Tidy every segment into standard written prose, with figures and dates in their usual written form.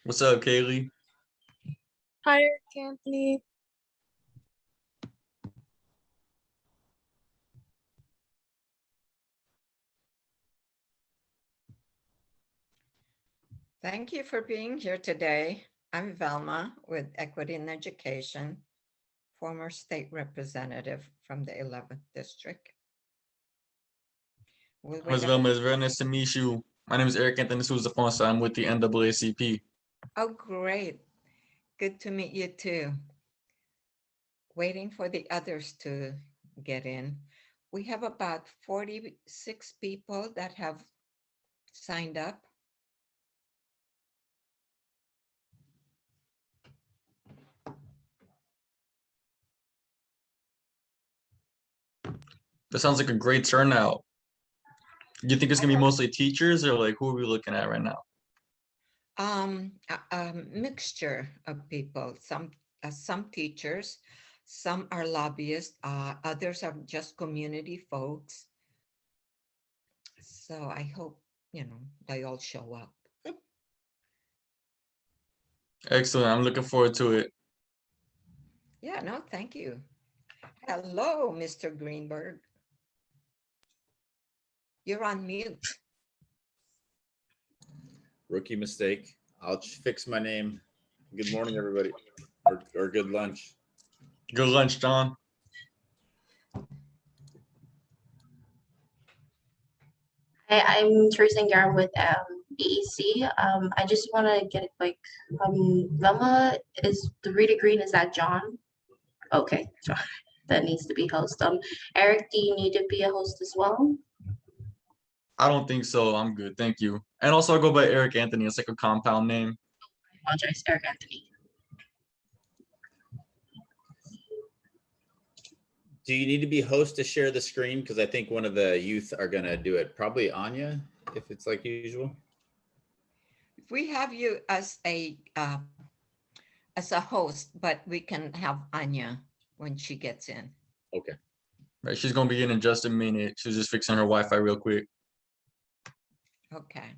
What's up, Kaylee? Hi, Eric Anthony. Thank you for being here today. I'm Velma with Equity in Education, former state representative from the 11th District. Ms. Velma, it's very nice to meet you. My name is Eric Anthony Souza Fonsa. I'm with the NAACP. Oh, great. Good to meet you too. Waiting for the others to get in. We have about 46 people that have signed up. That sounds like a great turnout. Do you think it's gonna be mostly teachers, or like who are we looking at right now? A mixture of people. Some teachers, some are lobbyists, others are just community folks. So I hope, they all show up. Excellent. I'm looking forward to it. Yeah, no, thank you. Hello, Mr. Greenberg. You're on mute. Rookie mistake. I'll fix my name. Good morning, everybody, or good lunch. Good lunch, John. Hi, I'm Teresa Ngar with BEC. I just want to get a quick, Velma, is the Rita Green, is that John? Okay, John, that needs to be host. Eric, do you need to be a host as well? I don't think so. I'm good. Thank you. And also I go by Eric Anthony. It's like a compound name. I apologize, Eric Anthony. Do you need to be host to share the screen? Because I think one of the youth are gonna do it. Probably Anya, if it's like usual. We have you as a host, but we can have Anya when she gets in. Okay. Right. She's gonna be in just a minute. She's just fixing her Wi-Fi real quick. Okay.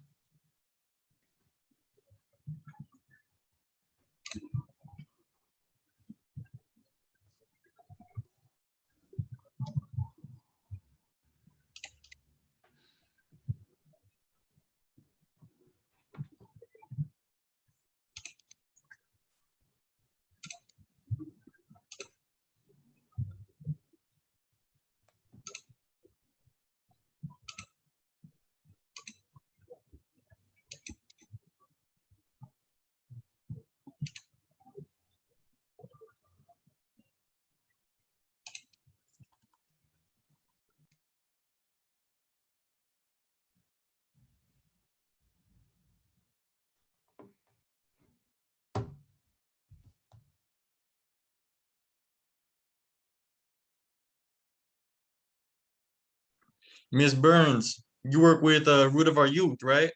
Miss Burns, you work with Root of Our Youth, right?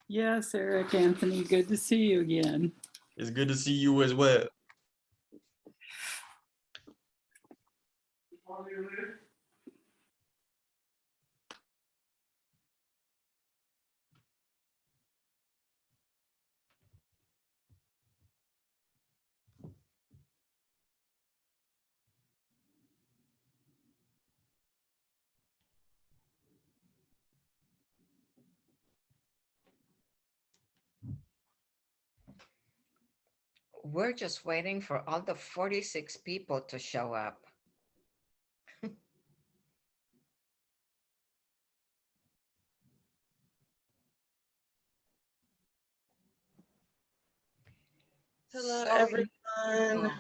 Yes, Eric Anthony, good to see you again. It's good to see you as well. We're just waiting for all the 46 people to show up. Hello, So- everyone.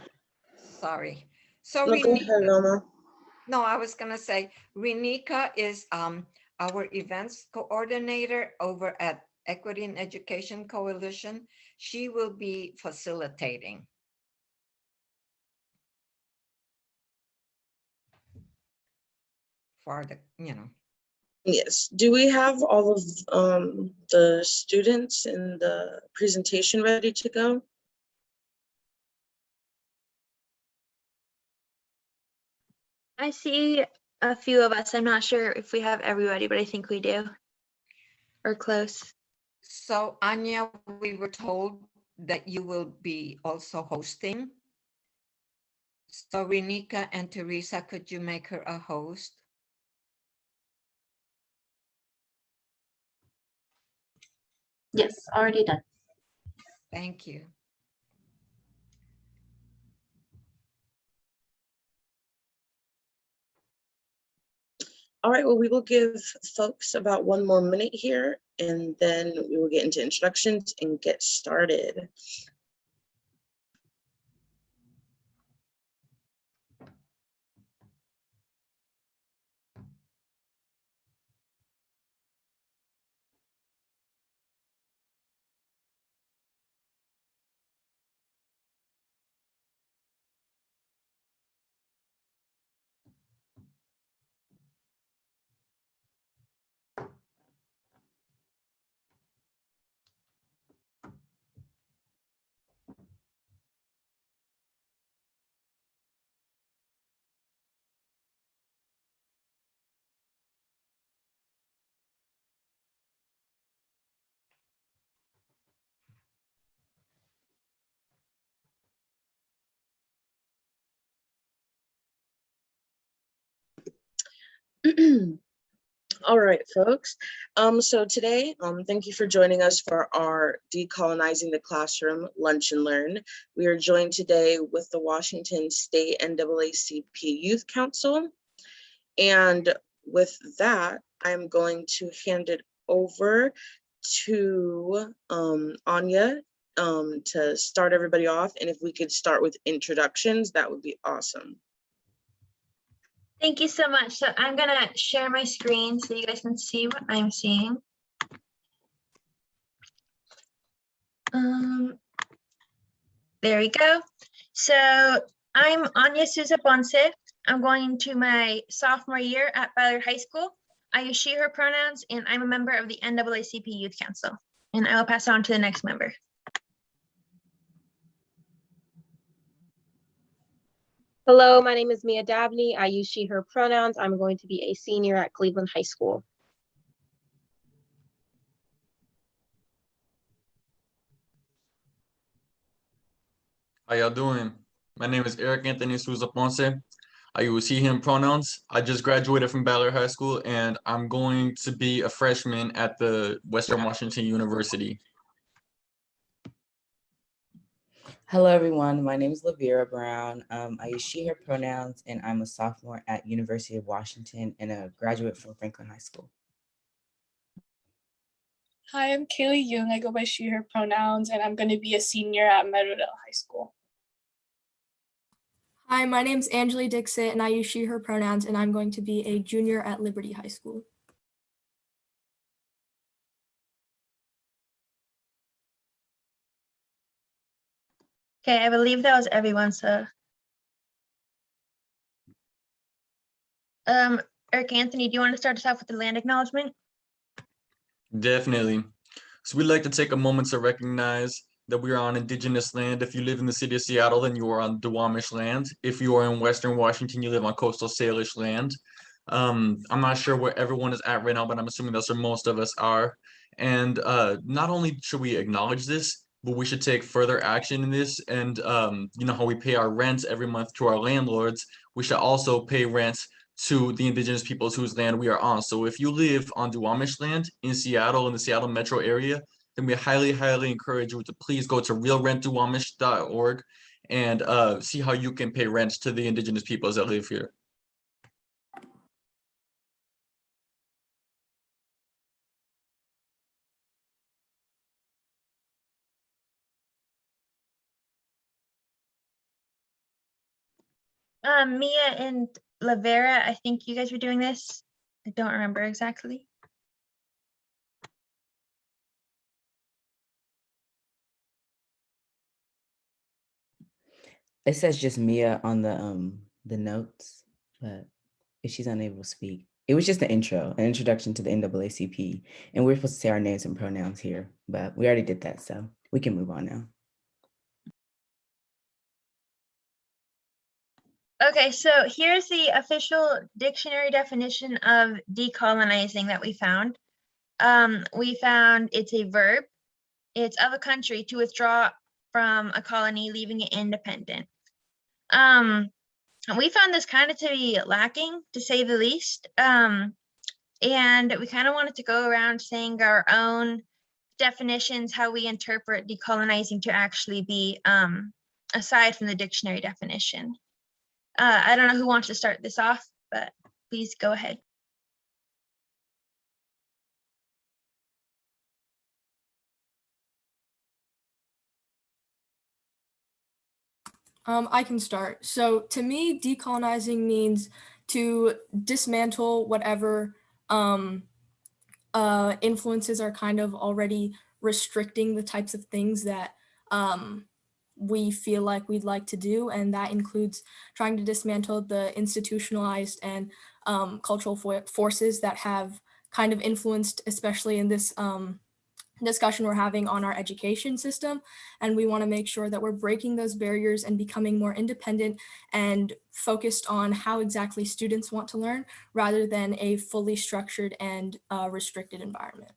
Sorry. So No, go ahead, Velma. No, I was gonna say, Renika is our events coordinator over at Equity in Education Coalition. She will be facilitating. For the, Yes. Do we have all of the students in the presentation ready to go? I see a few of us. I'm not sure if we have everybody, but I think we do. Or close. So Anya, we were told that you will be also hosting. So Renika and Teresa, could you make her a host? Yes, already done. Thank you. All right, well, we will give folks about 1 more minute here, and then we will get into introductions and get started. All right, folks. So today, thank you for joining us for our Decolonizing the Classroom Lunch and Learn. We are joined today with the Washington State NAACP Youth Council. And with that, I'm going to hand it over to Anya to start everybody off. And if we could start with introductions, that would be awesome. Thank you so much. So I'm gonna share my screen so you guys can see what I'm seeing. There we go. So I'm Anya Souza Ponce. I'm going into my sophomore year at Ballard High School. I use she, her pronouns, and I'm a member of the NAACP Youth Council. And I will pass on to the next member. Hello, my name is Mia Dabney. I use she, her pronouns. I'm going to be a senior at Cleveland High School. How y'all doing? My name is Eric Anthony Souza Ponce. I use he, him pronouns. I just graduated from Ballard High School and I'm going to be a freshman at the Western Washington University. Hello, everyone. My name is Lavera Brown. I use she, her pronouns, and I'm a sophomore at University of Washington and a graduate from Franklin High School. Hi, I'm Kaylee Young. I go by she, her pronouns, and I'm going to be a senior at Meadowdale High School. Hi, my name's Angeli Dixit, and I use she, her pronouns, and I'm going to be a junior at Liberty High School. Okay, I believe that was everyone, so. Eric Anthony, do you want to start us off with the land acknowledgement? Definitely. So we'd like to take a moment to recognize that we are on Indigenous land. If you live in the city of Seattle, then you are on Duwamish land. If you are in Western Washington, you live on coastal Salish land. I'm not sure where everyone is at right now, but I'm assuming that's where most of us are. And not only should we acknowledge this, but we should take further action in this. And you know how we pay our rent every month to our landlords, we should also pay rent to the indigenous peoples whose land we are on. So if you live on Duwamish land in Seattle, in the Seattle metro area, then we highly, highly encourage you to please go to realrentduwamish.org and see how you can pay rent to the indigenous peoples that live here. Mia and Lavera, I think you guys were doing this. I don't remember exactly. It says just Mia on the notes, but if she's unable to speak, it was just an intro, an introduction to the NAACP, and we're supposed to say our names and pronouns here, but we already did that, so we can move on now. Okay, so here's the official dictionary definition of decolonizing that we found. We found it's a verb. It's of a country to withdraw from a colony, leaving it independent. We found this kind of to be lacking, to say the least. And we kind of wanted to go around saying our own definitions, how we interpret decolonizing to actually be aside from the dictionary definition. I don't know who wants to start this off, but please go ahead. I can start. So to me, decolonizing means to dismantle whatever influences are kind of already restricting the types of things that we feel like we'd like to do. And that includes trying to dismantle the institutionalized and cultural forces that have kind of influenced, especially in this discussion we're having on our education system. And we want to make sure that we're breaking those barriers and becoming more independent and focused on how exactly students want to learn rather than a fully structured and restricted environment.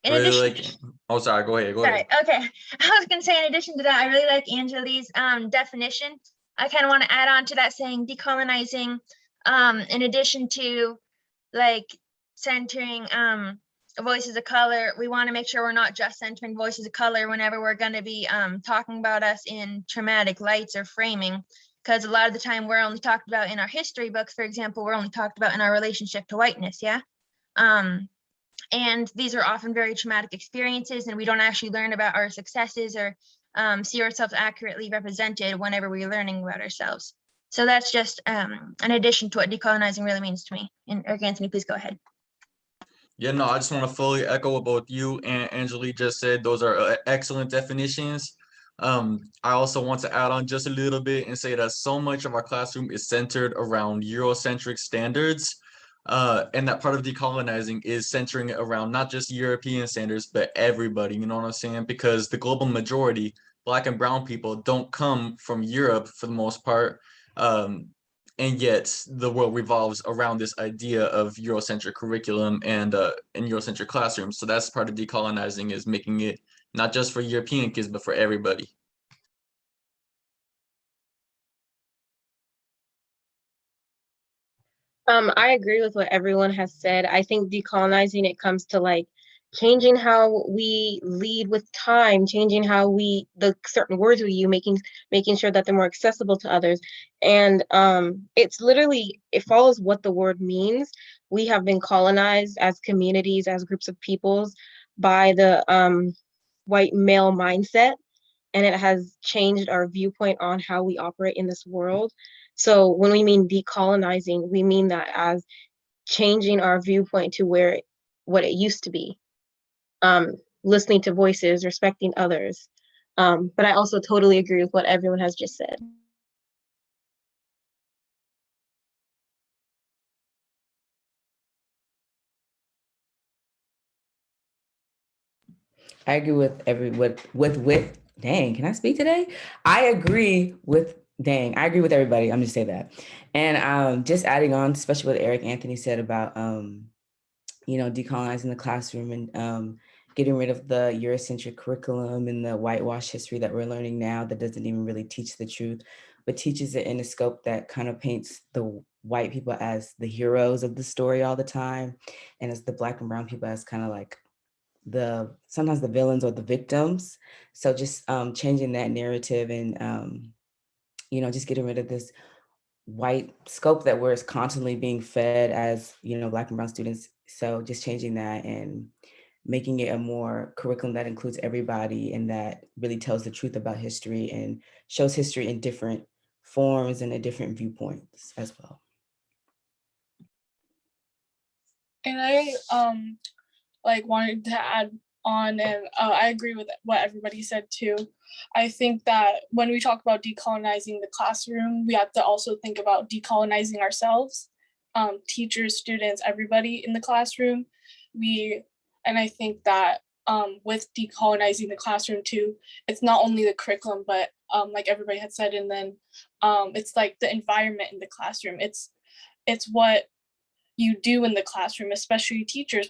In Really addition, like, oh, sorry, go ahead, go sorry, ahead. okay. I was gonna say, in addition to that, I really like Angeli's definition. I kind of want to add on to that, saying decolonizing, in addition to like centering voices of color, we want to make sure we're not just centering voices of color whenever we're going to be talking about us in traumatic lights or framing, because a lot of the time we're only talked about in our history books, for example, we're only talked about in our relationship to whiteness, yeah? And these are often very traumatic experiences, and we don't actually learn about our successes or see ourselves accurately represented whenever we're learning about ourselves. So that's just an addition to what decolonizing really means to me. And Eric Anthony, please go ahead. Yeah, no, I just want to fully echo what both you and Angelique just said. Those are excellent definitions. I also want to add on just a little bit and say that so much of our classroom is centered around Eurocentric standards. And that part of decolonizing is centering it around not just European standards, but everybody, you know what I'm saying? Because the global majority, Black and brown people, don't come from Europe for the most part. And yet the world revolves around this idea of Eurocentric curriculum and Eurocentric classrooms. So that's part of decolonizing, is making it not just for European kids, but for everybody. I agree with what everyone has said. I think decolonizing, it comes to like changing how we lead with time, changing how the certain words we use, making sure that they're more accessible to others. And it's literally, it follows what the word means. We have been colonized as communities, as groups of peoples, by the white male mindset, and it has changed our viewpoint on how we operate in this world. So when we mean decolonizing, we mean that as changing our viewpoint to what it used to be, listening to voices, respecting others. But I also totally agree with what everyone has just said. I agree with dang, can I speak today? I agree with I agree with everybody. I'm just saying that. And just adding on, especially what Eric Anthony said about decolonizing the classroom and getting rid of the Eurocentric curriculum and the whitewash history that we're learning now that doesn't even really teach the truth, but teaches it in a scope that kind of paints the white people as the heroes of the story all the time, and as the Black and brown people as kind of like sometimes the villains or the victims. So just changing that narrative and just getting rid of this white scope that we're constantly being fed as Black and brown students. So just changing that and making it a more curriculum that includes everybody and that really tells the truth about history and shows history in different forms and in different viewpoints as well. And I wanted to add on, and I agree with what everybody said too. I think that when we talk about decolonizing the classroom, we have to also think about decolonizing ourselves, teachers, students, everybody in the classroom. And I think that with decolonizing the classroom too, it's not only the curriculum, but like everybody had said, and then it's like the environment in the classroom. It's what you do in the classroom, especially teachers.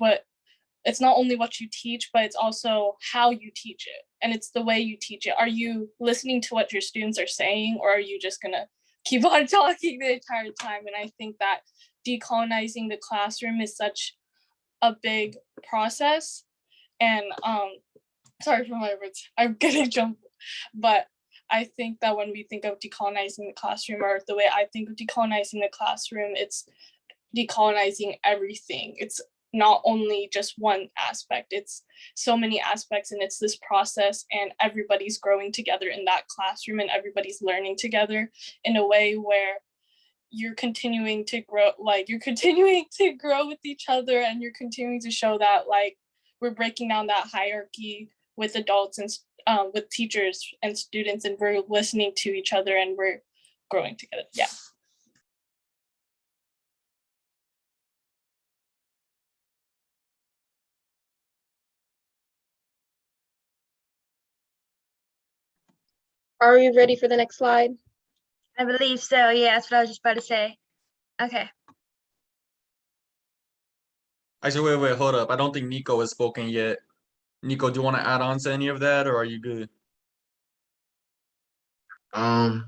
It's not only what you teach, but it's also how you teach it. And it's the way you teach it. Are you listening to what your students are saying, or are you just gonna keep on talking the entire time? And I think that decolonizing the classroom is such a big process. And sorry for my words, I'm gonna jump, but I think that when we think of decolonizing the classroom, or the way I think of decolonizing the classroom, it's decolonizing everything. It's not only just one aspect, it's so many aspects, and it's this process, and everybody's growing together in that classroom, and everybody's learning together in a way where you're continuing to grow, like you're continuing to grow with each other, and you're continuing to show that like we're breaking down that hierarchy with adults and with teachers and students, and we're listening to each other, and we're growing together. Yeah. Are you ready for the next slide? I believe so. Yeah, that's what I was just about to say. Okay. Actually, wait, hold up. I don't think Nico has spoken yet. Nico, do you want to add on to any of that, or are you good? No,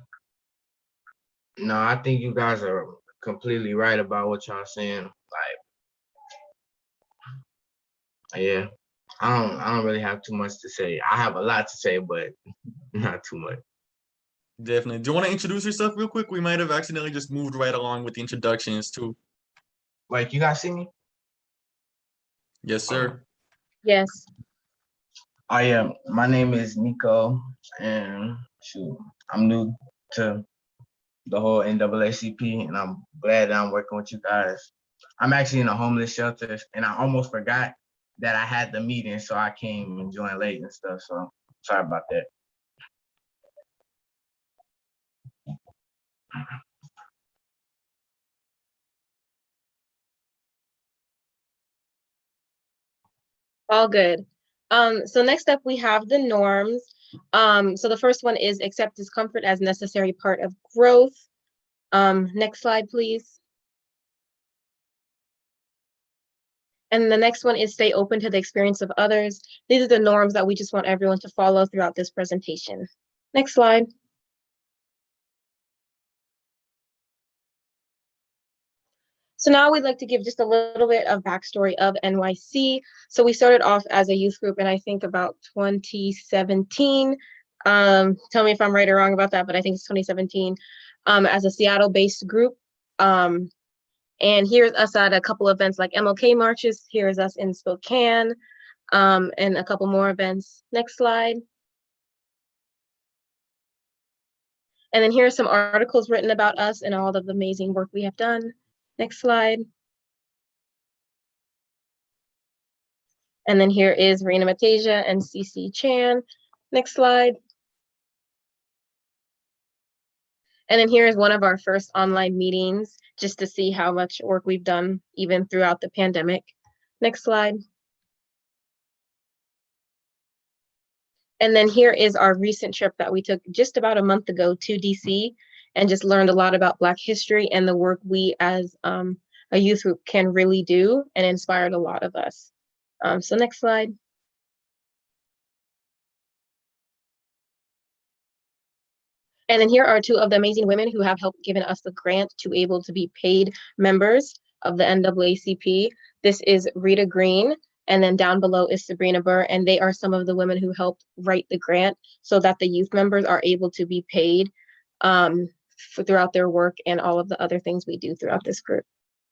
I think you guys are completely right about what y'all saying. Like, yeah, I don't really have too much to say. I have a lot to say, but not too much. Definitely. Do you want to introduce yourself real quick? We might have accidentally just moved right along with the introductions too. Like, you guys see me? Yes, sir. Yes. Oh yeah, my name is Nico, and shoot, I'm new to the whole NAACP, and I'm glad that I'm working with you guys. I'm actually in a homeless shelter, and I almost forgot that I had the meeting, so I came and joined late and stuff. So sorry about that. All good. So next up we have the norms. So the first one is accept discomfort as necessary part of growth. Next slide, please. And the next one is stay open to the experience of others. These are the norms that we just want everyone to follow throughout this presentation. Next slide. So now we'd like to give just a little bit of backstory of NYC. So we started off as a youth group in I think about 2017. Tell me if I'm right or wrong about that, but I think it's 2017 as a Seattle-based group. And here's us at a couple events like MLK marches. Here's us in Spokane and a couple more events. Next slide. And then here's some articles written about us and all of the amazing work we have done. Next slide. And then here is Rena Matasia and CC Chan. Next slide. And then here is one of our first online meetings, just to see how much work we've done even throughout the pandemic. Next slide. And then here is our recent trip that we took just about a month ago to DC, and just learned a lot about Black history and the work we as a youth group can really do, and inspired a lot of us. So next slide. And then here are two of the amazing women who have helped given us the grant to able to be paid members of the NAACP. This is Rita Green, and then down below is Sabrina Burr, and they are some of the women who helped write the grant so that the youth members are able to be paid throughout their work and all of the other things we do throughout this group.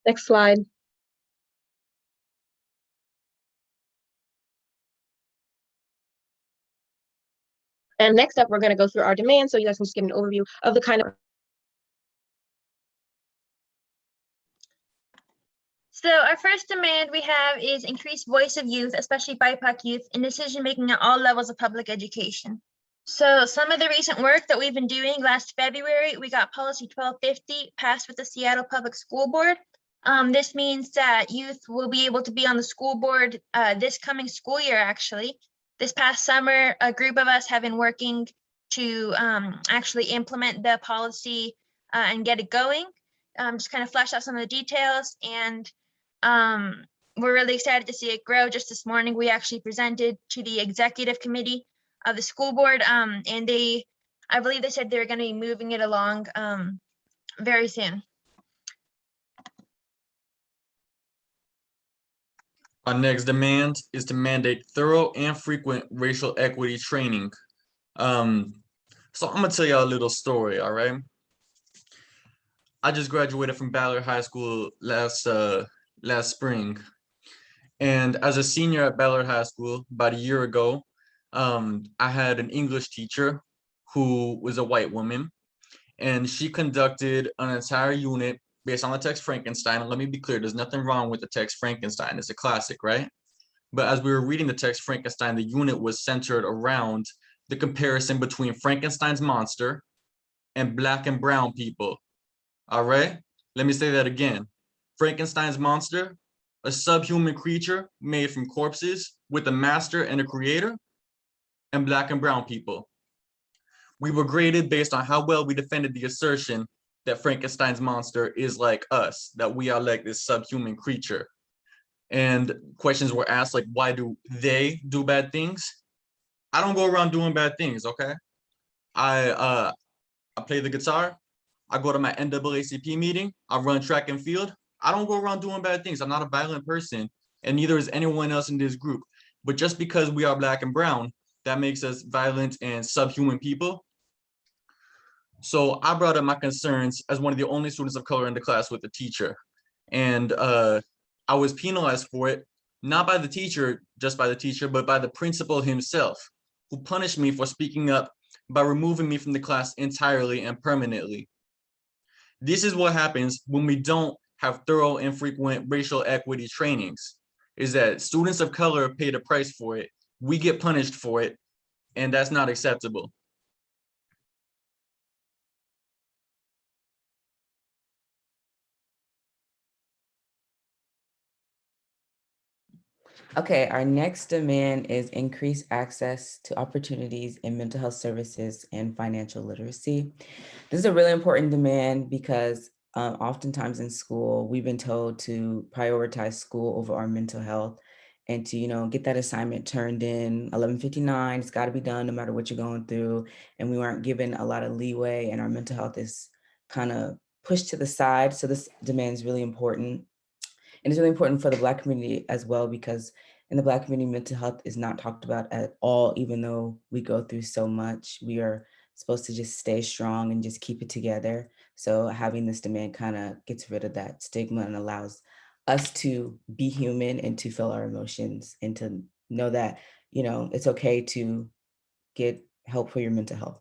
Next slide. And next up, we're going to go through our demands so you guys can just give an overview of the kind of. So our first demand we have is increased voice of youth, especially BIPOC youth, in decision-making at all levels of public education. So some of the recent work that we've been doing, last February, we got Policy 1250 passed with the Seattle Public School Board. This means that youth will be able to be on the school board this coming school year, actually. This past summer, a group of us have been working to actually implement the policy and get it going. Just kind of flesh out some of the details, and we're really excited to see it grow. Just this morning, we actually presented to the executive committee of the school board, and I believe they said they were going to be moving it along very soon. Our next demand is to mandate thorough and frequent racial equity training. So I'm gonna tell y'all a little story, all right? I just graduated from Ballard High School last spring. And as a senior at Ballard High School about a year ago, I had an English teacher who was a white woman, and she conducted an entire unit based on the text Frankenstein. And let me be clear, there's nothing wrong with the text Frankenstein. It's a classic, right? But as we were reading the text Frankenstein, the unit was centered around the comparison between Frankenstein's monster and Black and brown people. All right, let me say that again. Frankenstein's monster, a subhuman creature made from corpses with a master and a creator, and Black and brown people. We were graded based on how well we defended the assertion that Frankenstein's monster is like us, that we are like this subhuman creature. And questions were asked like, why do they do bad things? I don't go around doing bad things, okay? I play the guitar. I go to my NAACP meeting. I run track and field. I don't go around doing bad things. I'm not a violent person, and neither is anyone else in this group. But just because we are Black and brown, that makes us violent and subhuman people. So I brought up my concerns as one of the only students of color in the class with the teacher. And I was penalized for it, not by the teacher, just by the teacher, but by the principal himself, who punished me for speaking up by removing me from the class entirely and permanently. This is what happens when we don't have thorough and frequent racial equity trainings, is that students of color pay the price for it, we get punished for it, and that's not acceptable. Okay, our next demand is increased access to opportunities in mental health services and financial literacy. This is a really important demand because oftentimes in school, we've been told to prioritize school over our mental health and to, get that assignment turned in 11:59. It's got to be done no matter what you're going through. And we weren't given a lot of leeway, and our mental health is kind of pushed to the side. So this demand is really important. And it's really important for the Black community as well, because in the Black community, mental health is not talked about at all, even though we go through so much. We are supposed to just stay strong and just keep it together. So having this demand kind of gets rid of that stigma and allows us to be human and to feel our emotions and to know that, it's okay to get help for your mental health.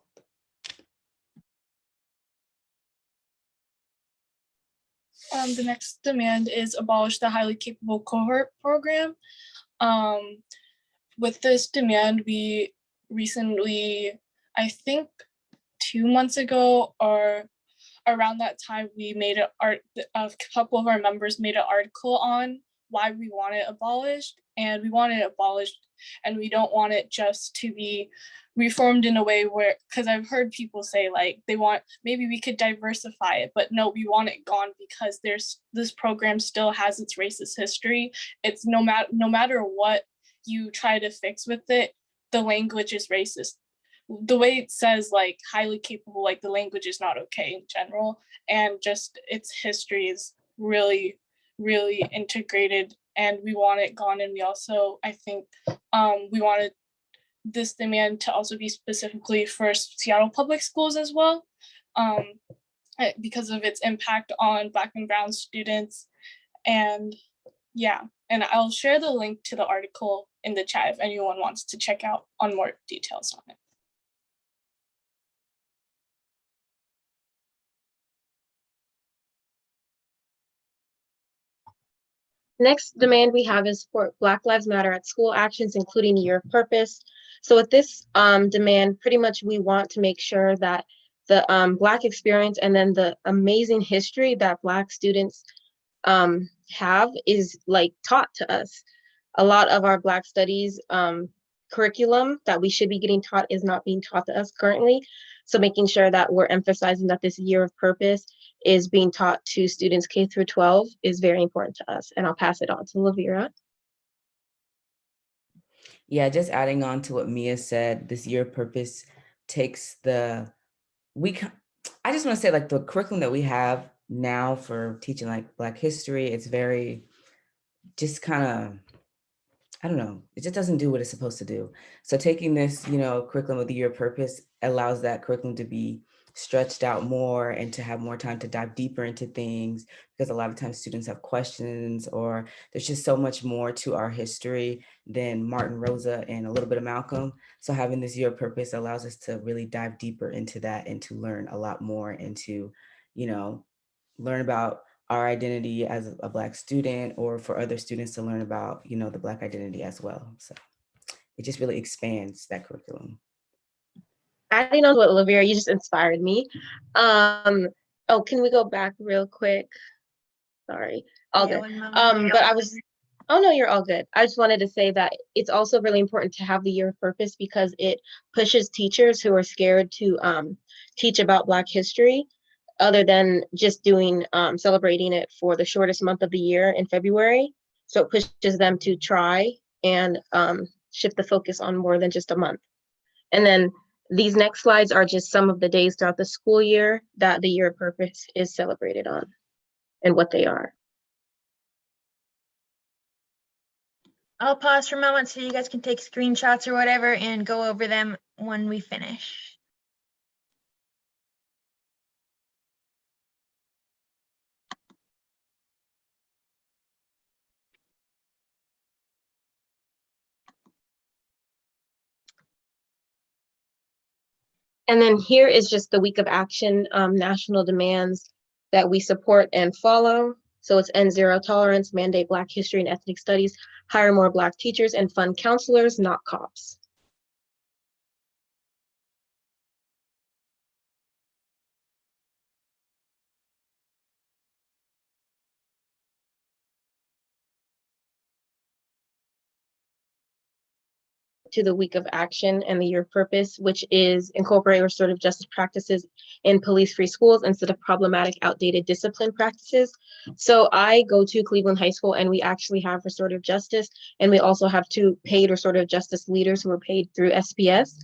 The next demand is abolish the highly capable cohort program. With this demand, we recently, I think 2 months ago or around that time, we made a couple of our members made an article on why we want it abolished, and we want it abolished, and we don't want it just to be reformed in a way where, because I've heard people say like maybe we could diversify it, but no, we want it gone because this program still has its racist history. It's no matter what you try to fix with it, the language is racist. The way it says like highly capable, like the language is not okay in general, and just its history is really, really integrated, and we want it gone. And we also, I think, we wanted this demand to also be specifically for Seattle public schools as well, because of its impact on Black and brown students. And yeah, and I'll share the link to the article in the chat if anyone wants to check out on more details on it. Next demand we have is for Black Lives Matter at school actions, including Year of Purpose. So with this demand, pretty much we want to make sure that the Black experience and then the amazing history that Black students have is like taught to us. A lot of our Black studies curriculum that we should be getting taught is not being taught to us currently. So making sure that we're emphasizing that this year of purpose is being taught to students K through 12 is very important to us. And I'll pass it on to Lavira. Yeah, just adding on to what Mia said, this year of purpose takes I just want to say, like, the curriculum that we have now for teaching like Black history, it's very just kind of, I don't know, it just doesn't do what it's supposed to do. So taking this, curriculum with the year of purpose allows that curriculum to be stretched out more and to have more time to dive deeper into things, because a lot of times students have questions, or there's just so much more to our history than Martin, Rosa, and a little bit of Malcolm. So having this year of purpose allows us to really dive deeper into that and to learn a lot more and to, learn about our identity as a Black student, or for other students to learn about, the Black identity as well. So it just really expands that curriculum. Adding on to what Lavira, you just inspired me. Oh, can we go back real quick? Sorry, all good. Oh no, you're all good. I just wanted to say that it's also really important to have the year of purpose, because it pushes teachers who are scared to teach about Black history, other than just doing celebrating it for the shortest month of the year in February. So it pushes them to try and shift the focus on more than just a month. And then these next slides are just some of the days throughout the school year that the year of purpose is celebrated on and what they are. I'll pause for a moment so you guys can take screenshots or whatever and go over them when we finish. And then here is just the week of action, national demands that we support and follow. So it's end zero tolerance, mandate Black history and ethnic studies, hire more Black teachers, and fund counselors, not cops. To the week of action and the year of purpose, which is incorporate restorative justice practices in police-free schools instead of problematic, outdated discipline practices. So I go to Cleveland High School, and we actually have restorative justice, and we also have 2 paid restorative justice leaders who are paid through SPS,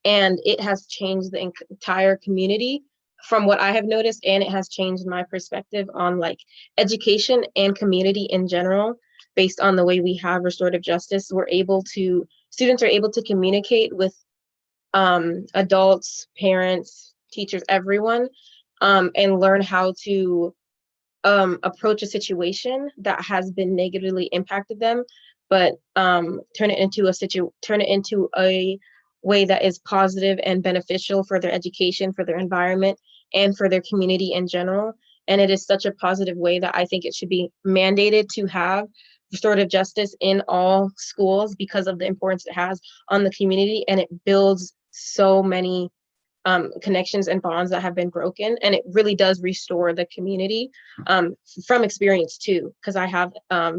and it has changed the entire community from what I have noticed, and it has changed my perspective on like education and community in general. Based on the way we have restorative justice, students are able to communicate with adults, parents, teachers, everyone, and learn how to approach a situation that has been negatively impacted them, but turn it into a way that is positive and beneficial for their education, for their environment, and for their community in general. And it is such a positive way that I think it should be mandated to have restorative justice in all schools, because of the importance it has on the community, and it builds so many connections and bonds that have been broken, and it really does restore the community, from experience too, because I have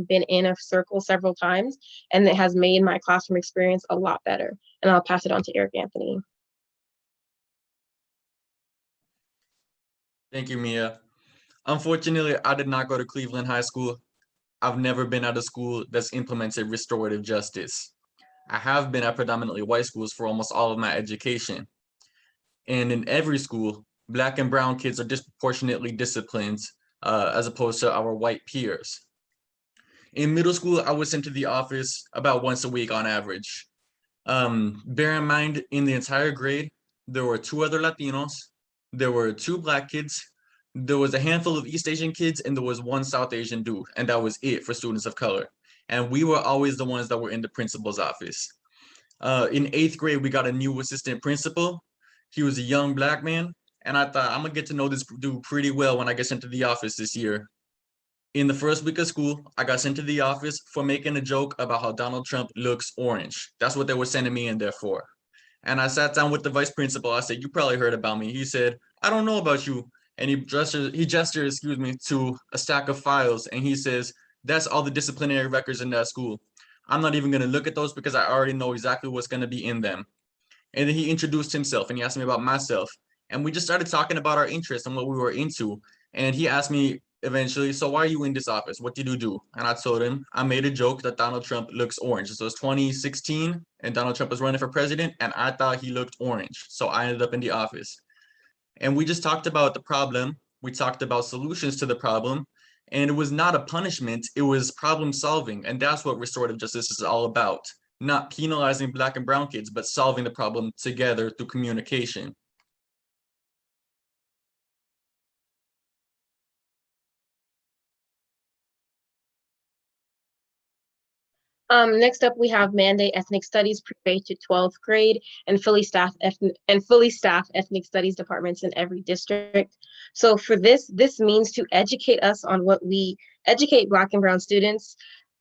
been in a circle several times, and it has made my classroom experience a lot better. And I'll pass it on to Eric Anthony. Thank you, Mia. Unfortunately, I did not go to Cleveland High School. I've never been at a school that's implemented restorative justice. I have been at predominantly white schools for almost all of my education. And in every school, Black and brown kids are disproportionately disciplined as opposed to our white peers. In middle school, I was sent to the office about once a week on average. Bear in mind, in the entire grade, there were 2 other Latinos, there were 2 Black kids, there was a handful of East Asian kids, and there was 1 South Asian dude, and that was it for students of color. And we were always the ones that were in the principal's office. In 8th grade, we got a new assistant principal. He was a young Black man, and I thought, I'm gonna get to know this dude pretty well when I get sent to the office this year. In the first week of school, I got sent to the office for making a joke about how Donald Trump looks orange. That's what they were sending me in there for. And I sat down with the vice principal. I said, you probably heard about me. He said, I don't know about you. and he gestures, excuse me, to a stack of files, and he says, "That's all the disciplinary records in that school. I'm not even going to look at those because I already know exactly what's going to be in them." And then he introduced himself and he asked me about myself. And we just started talking about our interests and what we were into. And he asked me eventually, "So why are you in this office? What did you do?" And I told him I made a joke that Donald Trump looks orange. So it's 2016 and Donald Trump was running for president and I thought he looked orange. So I ended up in the office. And we just talked about the problem. We talked about solutions to the problem. And it was not a punishment, it was problem solving. And that's what restorative justice is all about. Not penalizing Black and brown kids, but solving the problem together through communication. Next up, we have mandate ethnic studies pre-K to 12th grade and fully staffed ethnic studies departments in every district. So for this means to educate us on educate Black and brown students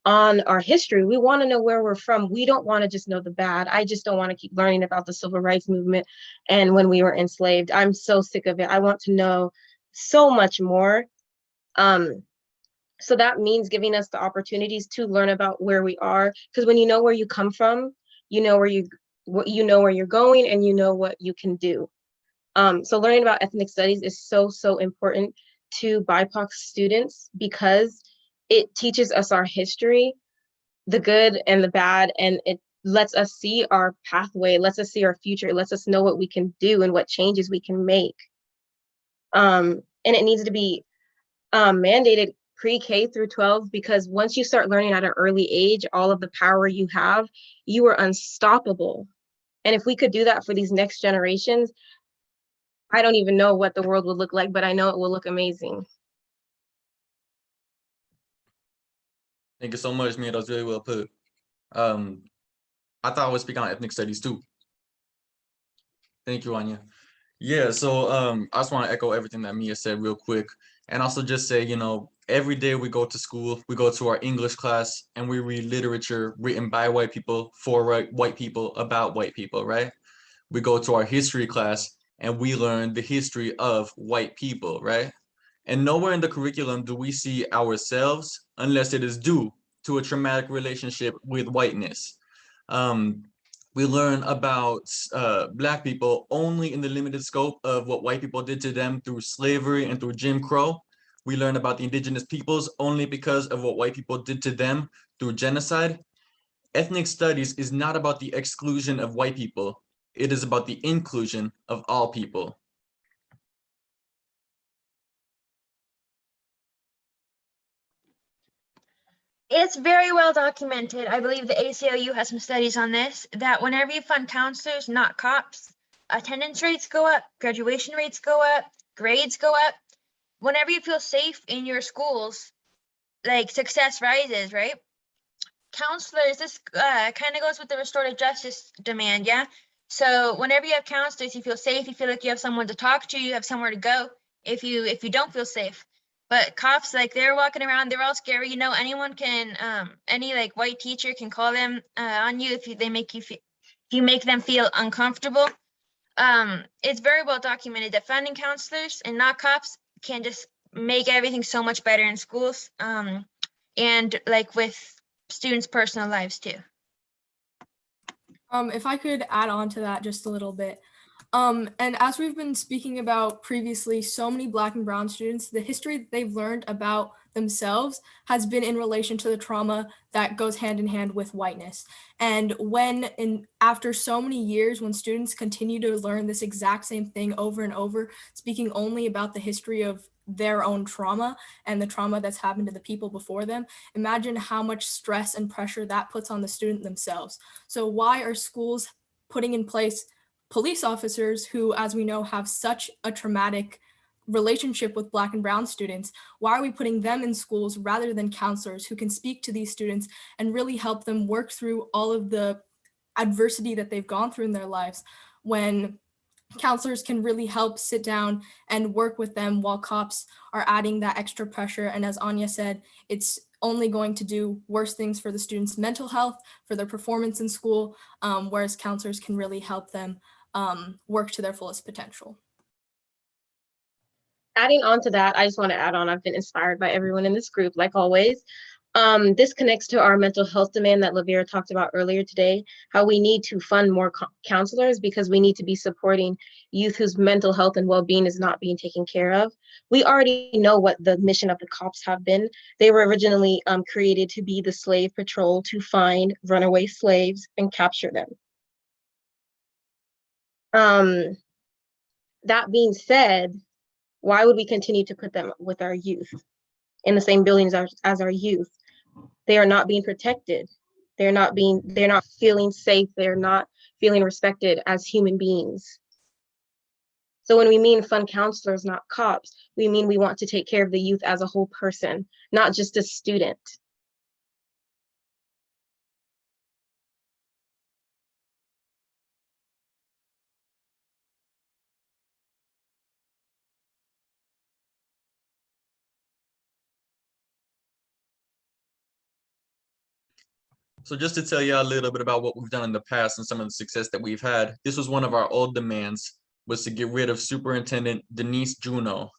on our history. We want to know where we're from. We don't want to just know the bad. I just don't want to keep learning about the civil rights movement and when we were enslaved. I'm so sick of it. I want to know so much more. So that means giving us the opportunities to learn about where we are, because when you know where you come from, you know where you're going, and you know what you can do. So learning about ethnic studies is so important to BIPOC students because it teaches us our history, the good and the bad, and it lets us see our pathway, lets us see our future, it lets us know what we can do and what changes we can make. And it needs to be mandated pre-K through 12, because once you start learning at an early age, all of the power you have, you are unstoppable. And if we could do that for these next generations, I don't even know what the world would look like, but I know it will look amazing. Thank you so much, Mia. That was really well put. I thought I was speaking on ethnic studies too. Thank you, Anya. Yeah, so I just want to echo everything that Mia said real quick. And also just say, you know, every day we go to school, we go to our English class and we read literature written by white people, for white people, about white people, right? We go to our history class and we learn the history of white people, right? And nowhere in the curriculum do we see ourselves unless it is due to a traumatic relationship with whiteness. We learn about Black people only in the limited scope of what white people did to them through slavery and through Jim Crow. We learn about the indigenous peoples only because of what white people did to them through genocide. Ethnic studies is not about the exclusion of white people. It is about the inclusion of all people. It's very well documented. I believe the ACLU has some studies on this, that whenever you fund counselors, not cops, attendance rates go up, graduation rates go up, grades go up. Whenever you feel safe in your schools, like success rises, right? Counselors, this kind of goes with the restorative justice demand, yeah? So whenever you have counselors, you feel safe, you feel like you have someone to talk to, you have somewhere to go if you don't feel safe. But cops, like, they're walking around, they're all scary, you know, anyone can, any like white teacher can call them on you if you make them feel uncomfortable. It's very well documented that funding counselors and not cops can just make everything so much better in schools, and like with students' personal lives too. If I could add on to that just a little bit. And as we've been speaking about previously, so many Black and brown students, the history that they've learned about themselves has been in relation to the trauma that goes hand in hand with whiteness. And after so many years, when students continue to learn this exact same thing over and over, speaking only about the history of their own trauma and the trauma that's happened to the people before them, imagine how much stress and pressure that puts on the student themselves. So why are schools putting in place police officers who, as we know, have such a traumatic relationship with Black and brown students? Why are we putting them in schools rather than counselors who can speak to these students and really help them work through all of the adversity that they've gone through in their lives, when counselors can really help sit down and work with them while cops are adding that extra pressure? And as Anya said, it's only going to do worse things for the students' mental health, for their performance in school, whereas counselors can really help them work to their fullest potential. adding on to that, I just want to add on, I've been inspired by everyone in this group, like always. This connects to our mental health demand that Lavera talked about earlier today, how we need to fund more counselors because we need to be supporting youth whose mental health and well-being is not being taken care of. We already know what the mission of the cops have been. They were originally created to be the slave patrol to find runaway slaves and capture them. That being said, why would we continue to put them with our youth in the same buildings as our youth? They are not being protected. They're not feeling safe. They're not feeling respected as human beings. So when we mean fund counselors, not cops, we mean we want to take care of the youth as a whole person, not just a student. So just to tell you a little bit about what we've done in the past and some of the success that we've had, this was one of our old demands, was to get rid of Superintendent Denise Juneau.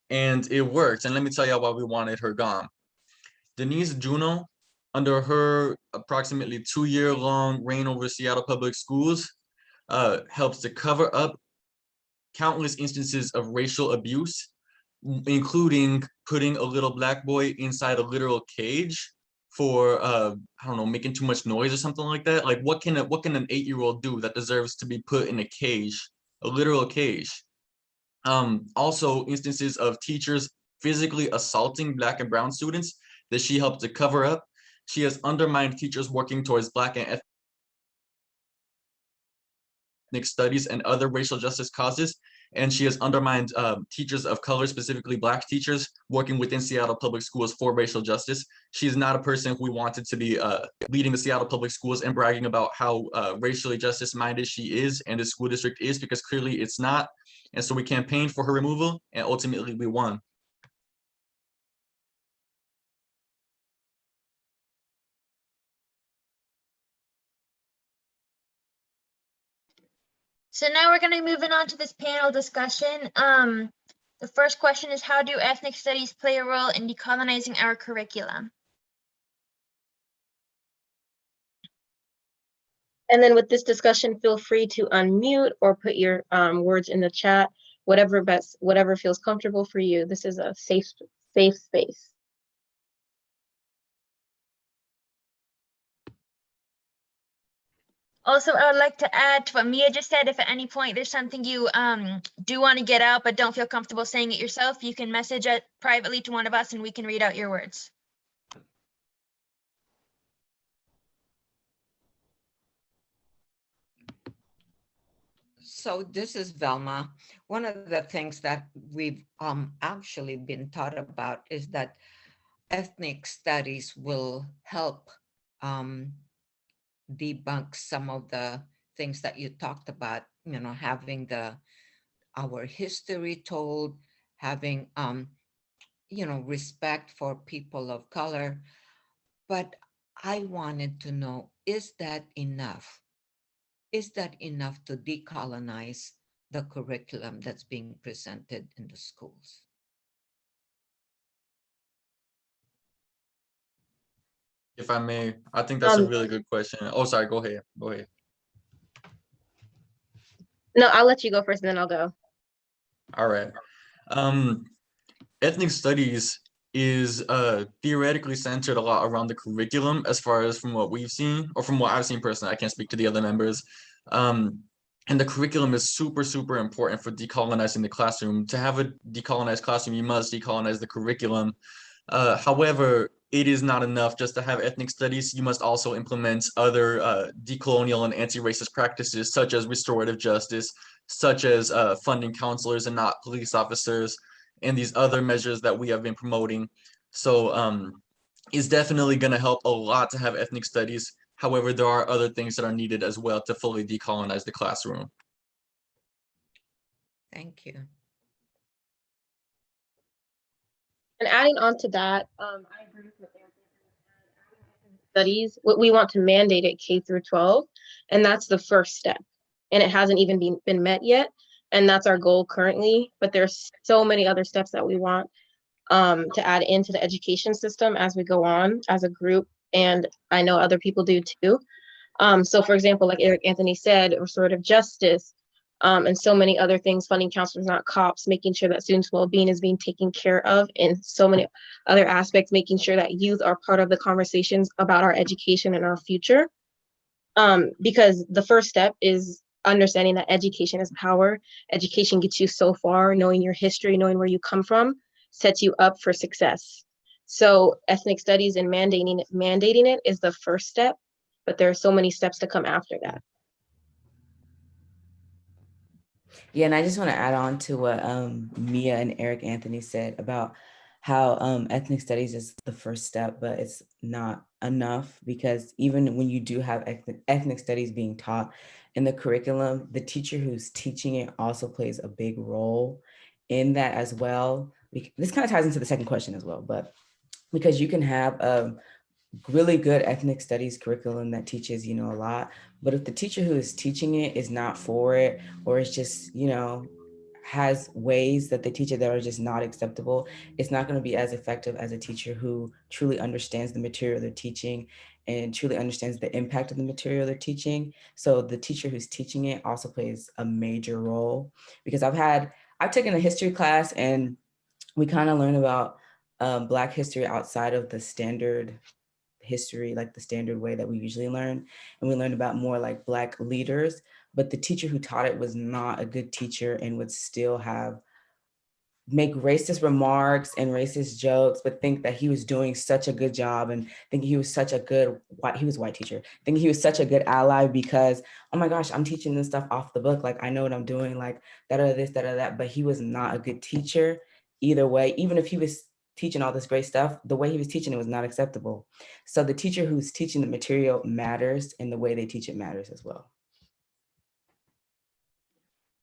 And it worked. And let me tell you why we wanted her gone. Denise Juneau, under her approximately 2-year-long reign over Seattle Public Schools, helps to cover up countless instances of racial abuse, including putting a little black boy inside a literal cage for I don't know, making too much noise or something like that. Like what can an 8-year-old do that deserves to be put in a cage, a literal cage? Also instances of teachers physically assaulting Black and brown students that she helped to cover up. She has undermined teachers working towards Black and ethnic studies and other racial justice causes. And she has undermined teachers of color, specifically Black teachers, working within Seattle Public Schools for racial justice. She's not a person who we wanted to be leading the Seattle Public Schools and bragging about how racially justice minded she is and the school district is, because clearly it's not. And so we campaigned for her removal, and ultimately we won. So now we're going to move on to this panel discussion. The first question is, how do ethnic studies play a role in decolonizing our curriculum? And then with this discussion, feel free to unmute or put your words in the chat, whatever feels comfortable for you. This is a safe space. Also, I would like to add to what Mia just said. If at any point there's something you do want to get out but don't feel comfortable saying it yourself, you can message it privately to one of us and we can read out your words. So this is Velma. One of the things that we've actually been taught about is that ethnic studies will help debunk some of the things that you talked about, you know, having our history told, having you know, respect for people of color. But I wanted to know, is that enough? Is that enough to decolonize the curriculum that's being presented in the schools? If I may, I think that's a really good question. Oh, sorry, go ahead. Go ahead. No, I'll let you go first and then I'll go. All right. Ethnic studies is theoretically centered a lot around the curriculum, as far as from what we've seen, or from what I've seen personally. I can't speak to the other members. And the curriculum is super, super important for decolonizing the classroom. To have a decolonized classroom, you must decolonize the curriculum. However, it is not enough just to have ethnic studies. You must also implement other decolonial and anti-racist practices, such as restorative justice, such as funding counselors and not police officers, and these other measures that we have been promoting. So it's definitely going to help a lot to have ethnic studies. However, there are other things that are needed as well to fully decolonize the classroom. Thank you. And adding on to that, I agree with studies. What we want to mandate it K through 12, and that's the first step. And it hasn't even been met yet. And that's our goal currently, but there's so many other steps that we want to add into the education system as we go on as a group. And I know other people do too. So for example, like Eric Anthony said, restorative justice, and so many other things, funding counselors, not cops, making sure that students' well-being is being taken care of, and so many other aspects, making sure that youth are part of the conversations about our education and our future. Because the first step is understanding that education is power. Education gets you so far. Knowing your history, knowing where you come from, sets you up for success. So ethnic studies and mandating it is the first step, but there are so many steps to come after that. Yeah, and I just want to add on to what Mia and Eric Anthony said about how ethnic studies is the first step, but it's not enough, because even when you do have ethnic studies being taught in the curriculum, the teacher who's teaching it also plays a big role in that as well. This kind of ties into the second question as well, but because you can have a really good ethnic studies curriculum that teaches, a lot, but if the teacher who is teaching it is not for it, or is just, has ways that they teach it that are just not acceptable, it's not going to be as effective as a teacher who truly understands the material they're teaching and truly understands the impact of the material they're teaching. So the teacher who's teaching it also plays a major role, because I've taken a history class and we kind of learn about Black history outside of the standard history, like the standard way that we usually learn. And we learned about more like Black leaders, but the teacher who taught it was not a good teacher and would still make racist remarks and racist jokes, but think that he was doing such a good job and think he was such a good he was a white teacher, think he was such a good ally because, oh my gosh, I'm teaching this stuff off the book. Like, I know what I'm doing, like that or this, that or that, but he was not a good teacher either way. Even if he was teaching all this great stuff, the way he was teaching it was not acceptable. So the teacher who's teaching the material matters, and the way they teach it matters as well.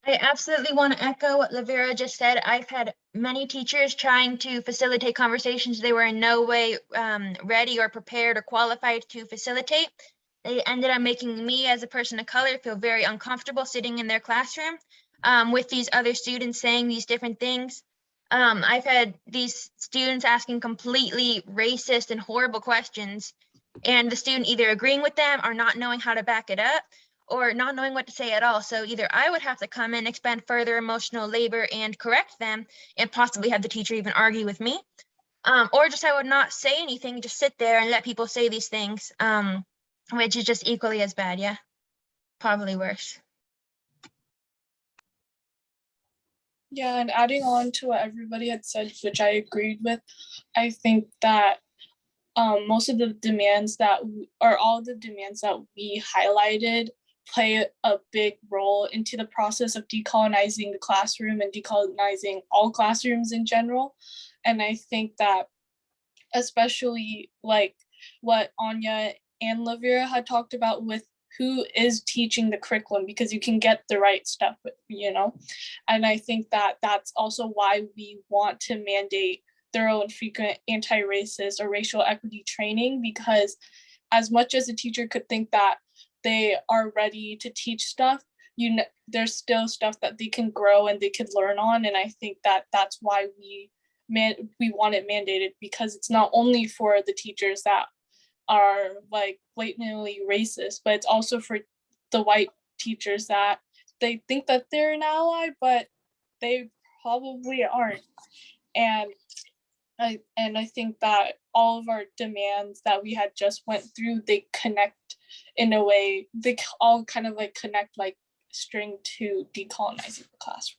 I absolutely want to echo what Lavera just said. I've had many teachers trying to facilitate conversations they were in no way ready or prepared or qualified to facilitate. They ended up making me, as a person of color, feel very uncomfortable sitting in their classroom with these other students saying these different things. I've had these students asking completely racist and horrible questions, and the student either agreeing with them or not knowing how to back it up, or not knowing what to say at all. So either I would have to come in, expend further emotional labor and correct them, and possibly have the teacher even argue with me, or just I would not say anything, just sit there and let people say these things, which is just equally as bad. Yeah, probably worse. Yeah, and adding on to what everybody had said, which I agreed with, I think that most of the demands all the demands that we highlighted play a big role into the process of decolonizing the classroom and decolonizing all classrooms in general. And I think that especially like what Anya and Lavera had talked about with who is teaching the curriculum, because you can get the right stuff, and I think that that's also why we want to mandate thorough and frequent anti-racist or racial equity training, because as much as a teacher could think that they are ready to teach stuff, there's still stuff that they can grow and they could learn on. And I think that that's why we want it mandated, because it's not only for the teachers that are like blatantly racist, but it's also for the white teachers that they think that they're an ally, but they probably aren't. And I think that all of our demands that we had just went through, they connect in a way, they all kind of like connect like string to decolonizing the classroom.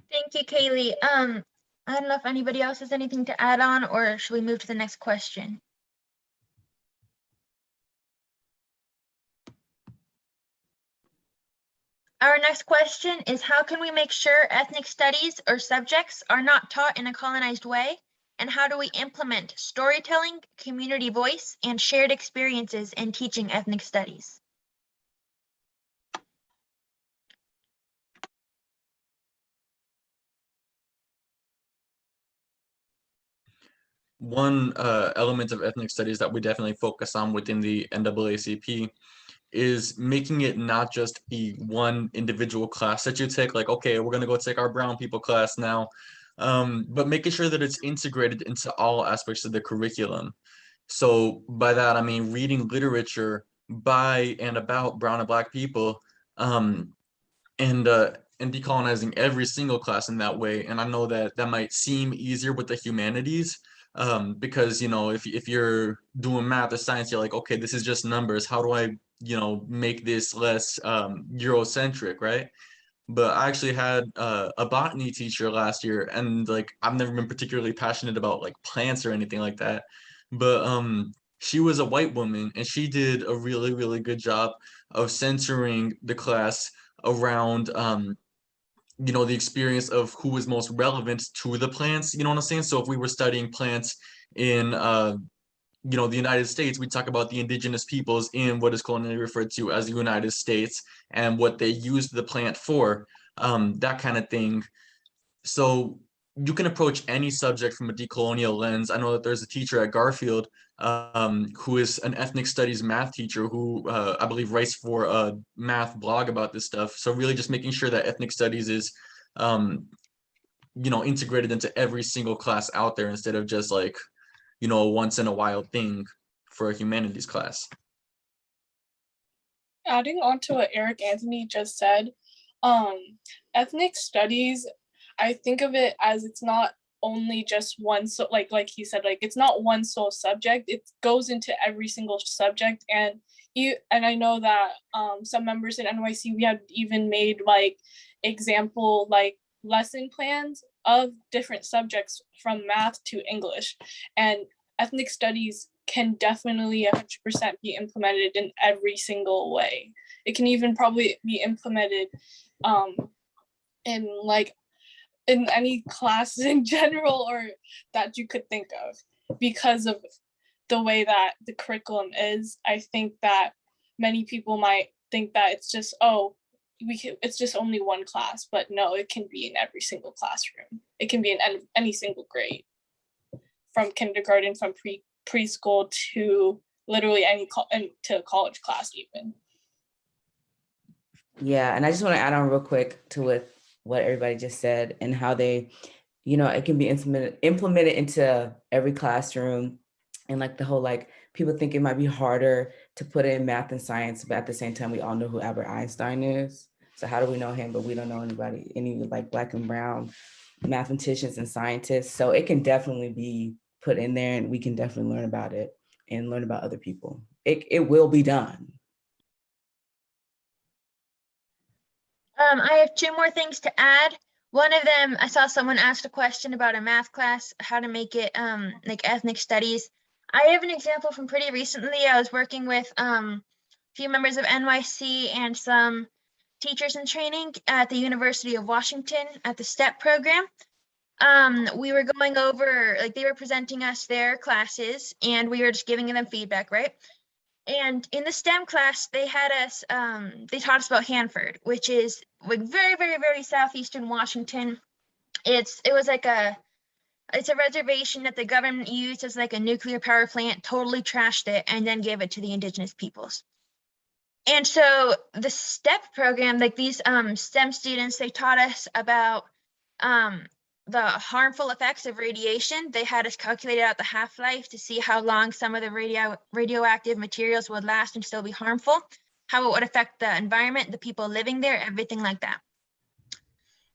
Thank you, Kaylee. I don't know if anybody else has anything to add on, or should we move to the next question? Our next question is, how can we make sure ethnic studies or subjects are not taught in a colonized way? And how do we implement storytelling, community voice, and shared experiences in teaching ethnic studies? one element of ethnic studies that we definitely focus on within the NAACP is making it not just a one individual class that you take, like, okay, we're gonna go take our brown people class now, but making sure that it's integrated into all aspects of the curriculum. So by that, I mean reading literature by and about brown and black people, um, and decolonizing every single class in that way. And I know that that might seem easier with the humanities, because if you're doing math or science, you're like, okay, this is just numbers. How do I make this less Eurocentric, right? But I actually had a botany teacher last year, and like I've never been particularly passionate about like plants or anything like that, but she was a white woman, and she did a really, really good job of centering the class around the experience of who was most relevant to the plants. You know what I'm saying? So if we were studying plants in the United States, we talk about the indigenous peoples in what is colonially referred to as the United States and what they used the plant for, that kind of thing. So you can approach any subject from a decolonial lens. I know that there's a teacher at Garfield who is an ethnic studies math teacher who I believe writes for a math blog about this stuff. So really just making sure that ethnic studies is integrated into every single class out there instead of just like a once in a while thing for a humanities class. Adding on to what Eric Anthony just said, ethnic studies, I think of it as it's not only just one, so like he said, like it's not one sole subject, it goes into every single subject. And I know that some members in NYC, we have even made like example like lesson plans of different subjects from math to English, and ethnic studies can definitely 100% be implemented in every single way. It can even probably be implemented in like in any class in general or that you could think of, because of the way that the curriculum is. I think that many people might think that it's just, it's just only one class, but no, it can be in every single classroom. It can be in any single grade, from kindergarten, from preschool to literally to college class even. Yeah, and I just want to add on real quick to what everybody just said and how they, it can be implemented into every classroom, and like the whole, like, people think it might be harder to put in math and science, but at the same time, we all know who Albert Einstein is. So how do we know him, but we don't know any like black and brown mathematicians and scientists? So it can definitely be put in there, and we can definitely learn about it and learn about other people. It will be done. I have two more things to add. One of them, I saw someone asked a question about a math class, how to make it like ethnic studies. I have an example from pretty recently. I was working with a few members of NYC and some teachers in training at the University of Washington at the STEP program. We were going over, like, they were presenting us their classes and we were just giving them feedback, right? And in the STEM class, they had us, they taught us about Hanford, which is like very, very, very southeastern Washington. It's a reservation that the government used as like a nuclear power plant, totally trashed it, and then gave it to the indigenous peoples. And so the STEP program, like these STEM students, they taught us about the harmful effects of radiation. They had us calculate out the half-life to see how long some of the radioactive materials would last and still be harmful, how it would affect the environment, the people living there, everything like that.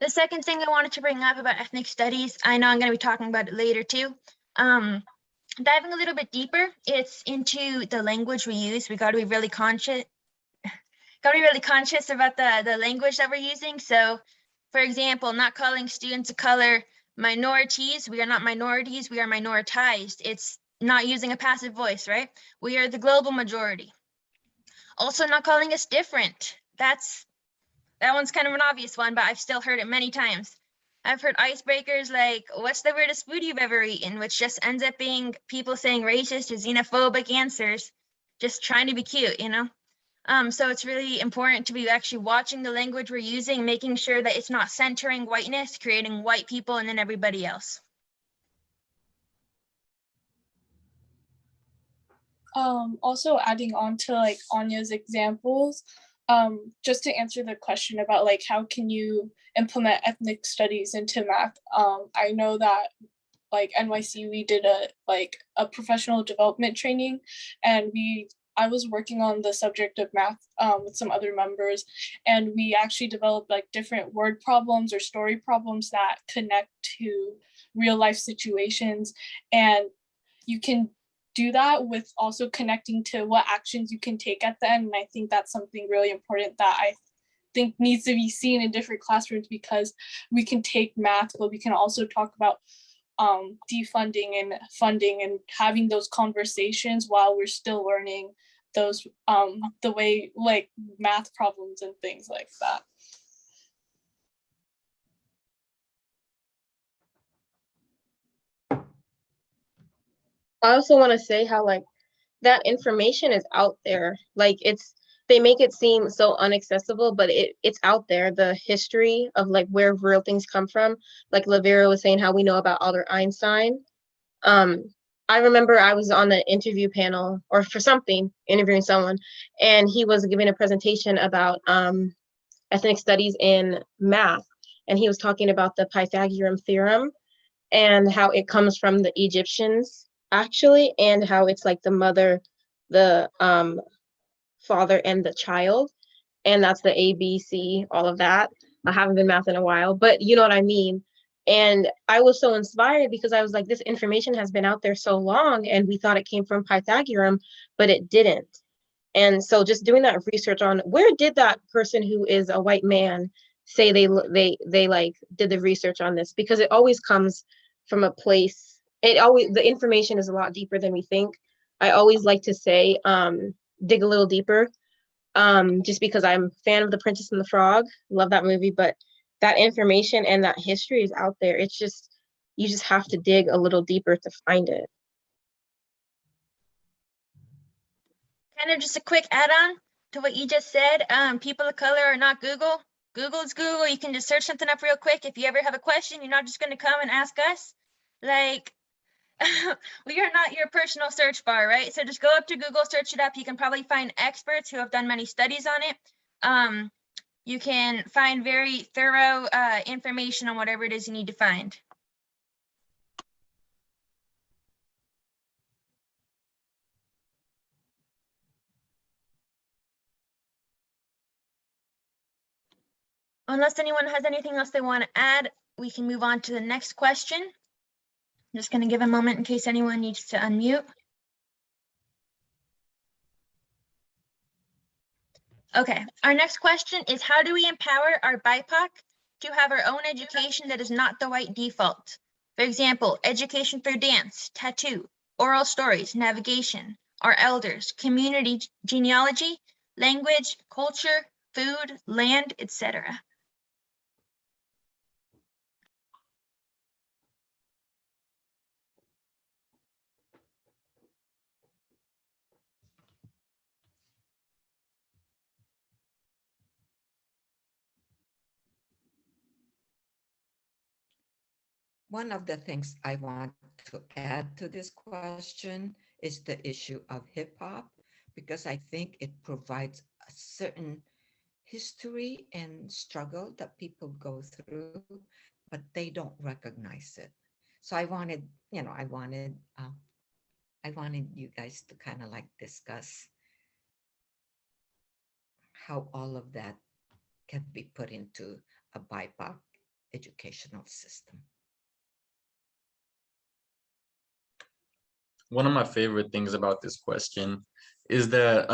The second thing I wanted to bring up about ethnic studies, I know I'm going to be talking about it later too. Diving a little bit deeper, it's into the language we use. We got to be really conscious. About the language that we're using. So, for example, not calling students of color minorities. We are not minorities, we are minoritized. It's not using a passive voice, right? We are the global majority. Also, not calling us different. That one's kind of an obvious one, but I've still heard it many times. I've heard icebreakers like, what's the weirdest food you've ever eaten? Which just ends up being people saying racist or xenophobic answers, just trying to be cute, So it's really important to be actually watching the language we're using, making sure that it's not centering whiteness, creating white people and then everybody else. Also adding on to like Anya's examples, just to answer the question about like how can you implement ethnic studies into math, I know that like NYC, we did a professional development training, and I was working on the subject of math with some other members, and we actually developed like different word problems or story problems that connect to real life situations, and you can do that with also connecting to what actions you can take at the end. And I think that's something really important that I think needs to be seen in different classrooms, because we can take math, but we can also talk about defunding and funding and having those conversations while we're still learning those the way like math problems and things like that. I also want to say how like that information is out there. Like they make it seem so inaccessible, but it's out there. The history of like where real things come from. Like Lavera was saying, how we know about Albert Einstein. I remember I was on the interview panel or for something, interviewing someone, and he was giving a presentation about ethnic studies in math. And he was talking about the Pythagorean theorem and how it comes from the Egyptians actually, and how it's like the mother, the father, and the child. And that's the A, B, C, all of that. I haven't been math in a while, but you know what I mean. And I was so inspired because I was like, this information has been out there so long and we thought it came from Pythagorean, but it didn't. And so just doing that research on where did that person who is a white man say they like did the research on this, because it always comes from a place, the information is a lot deeper than we think. I always like to say, dig a little deeper, just because I'm a fan of The Princess and the Frog, love that movie, but that information and that history is out there. It's just, you just have to dig a little deeper to find it. Kind of just a quick add-on to what you just said. People of color are not Google. Google is Google. You can just search something up real quick. If you ever have a question, you're not just going to come and ask us. Like, we are not your personal search bar, right? So just go up to Google, search it up. You can probably find experts who have done many studies on it. You can find very thorough information on whatever it is you need to find. Unless anyone has anything else they want to add, we can move on to the next question. I'm just going to give a moment in case anyone needs to unmute. Okay, our next question is, how do we empower our BIPOC to have our own education that is not the white default? For example, education through dance, tattoo, oral stories, navigation, our elders, community genealogy, language, culture, food, land, etc. One of the things I want to add to this question is the issue of hip hop, because I think it provides a certain history and struggle that people go through, but they don't recognize it. So I wanted you guys to kind of like discuss how all of that can be put into a BIPOC educational system. One of my favorite things about this question is that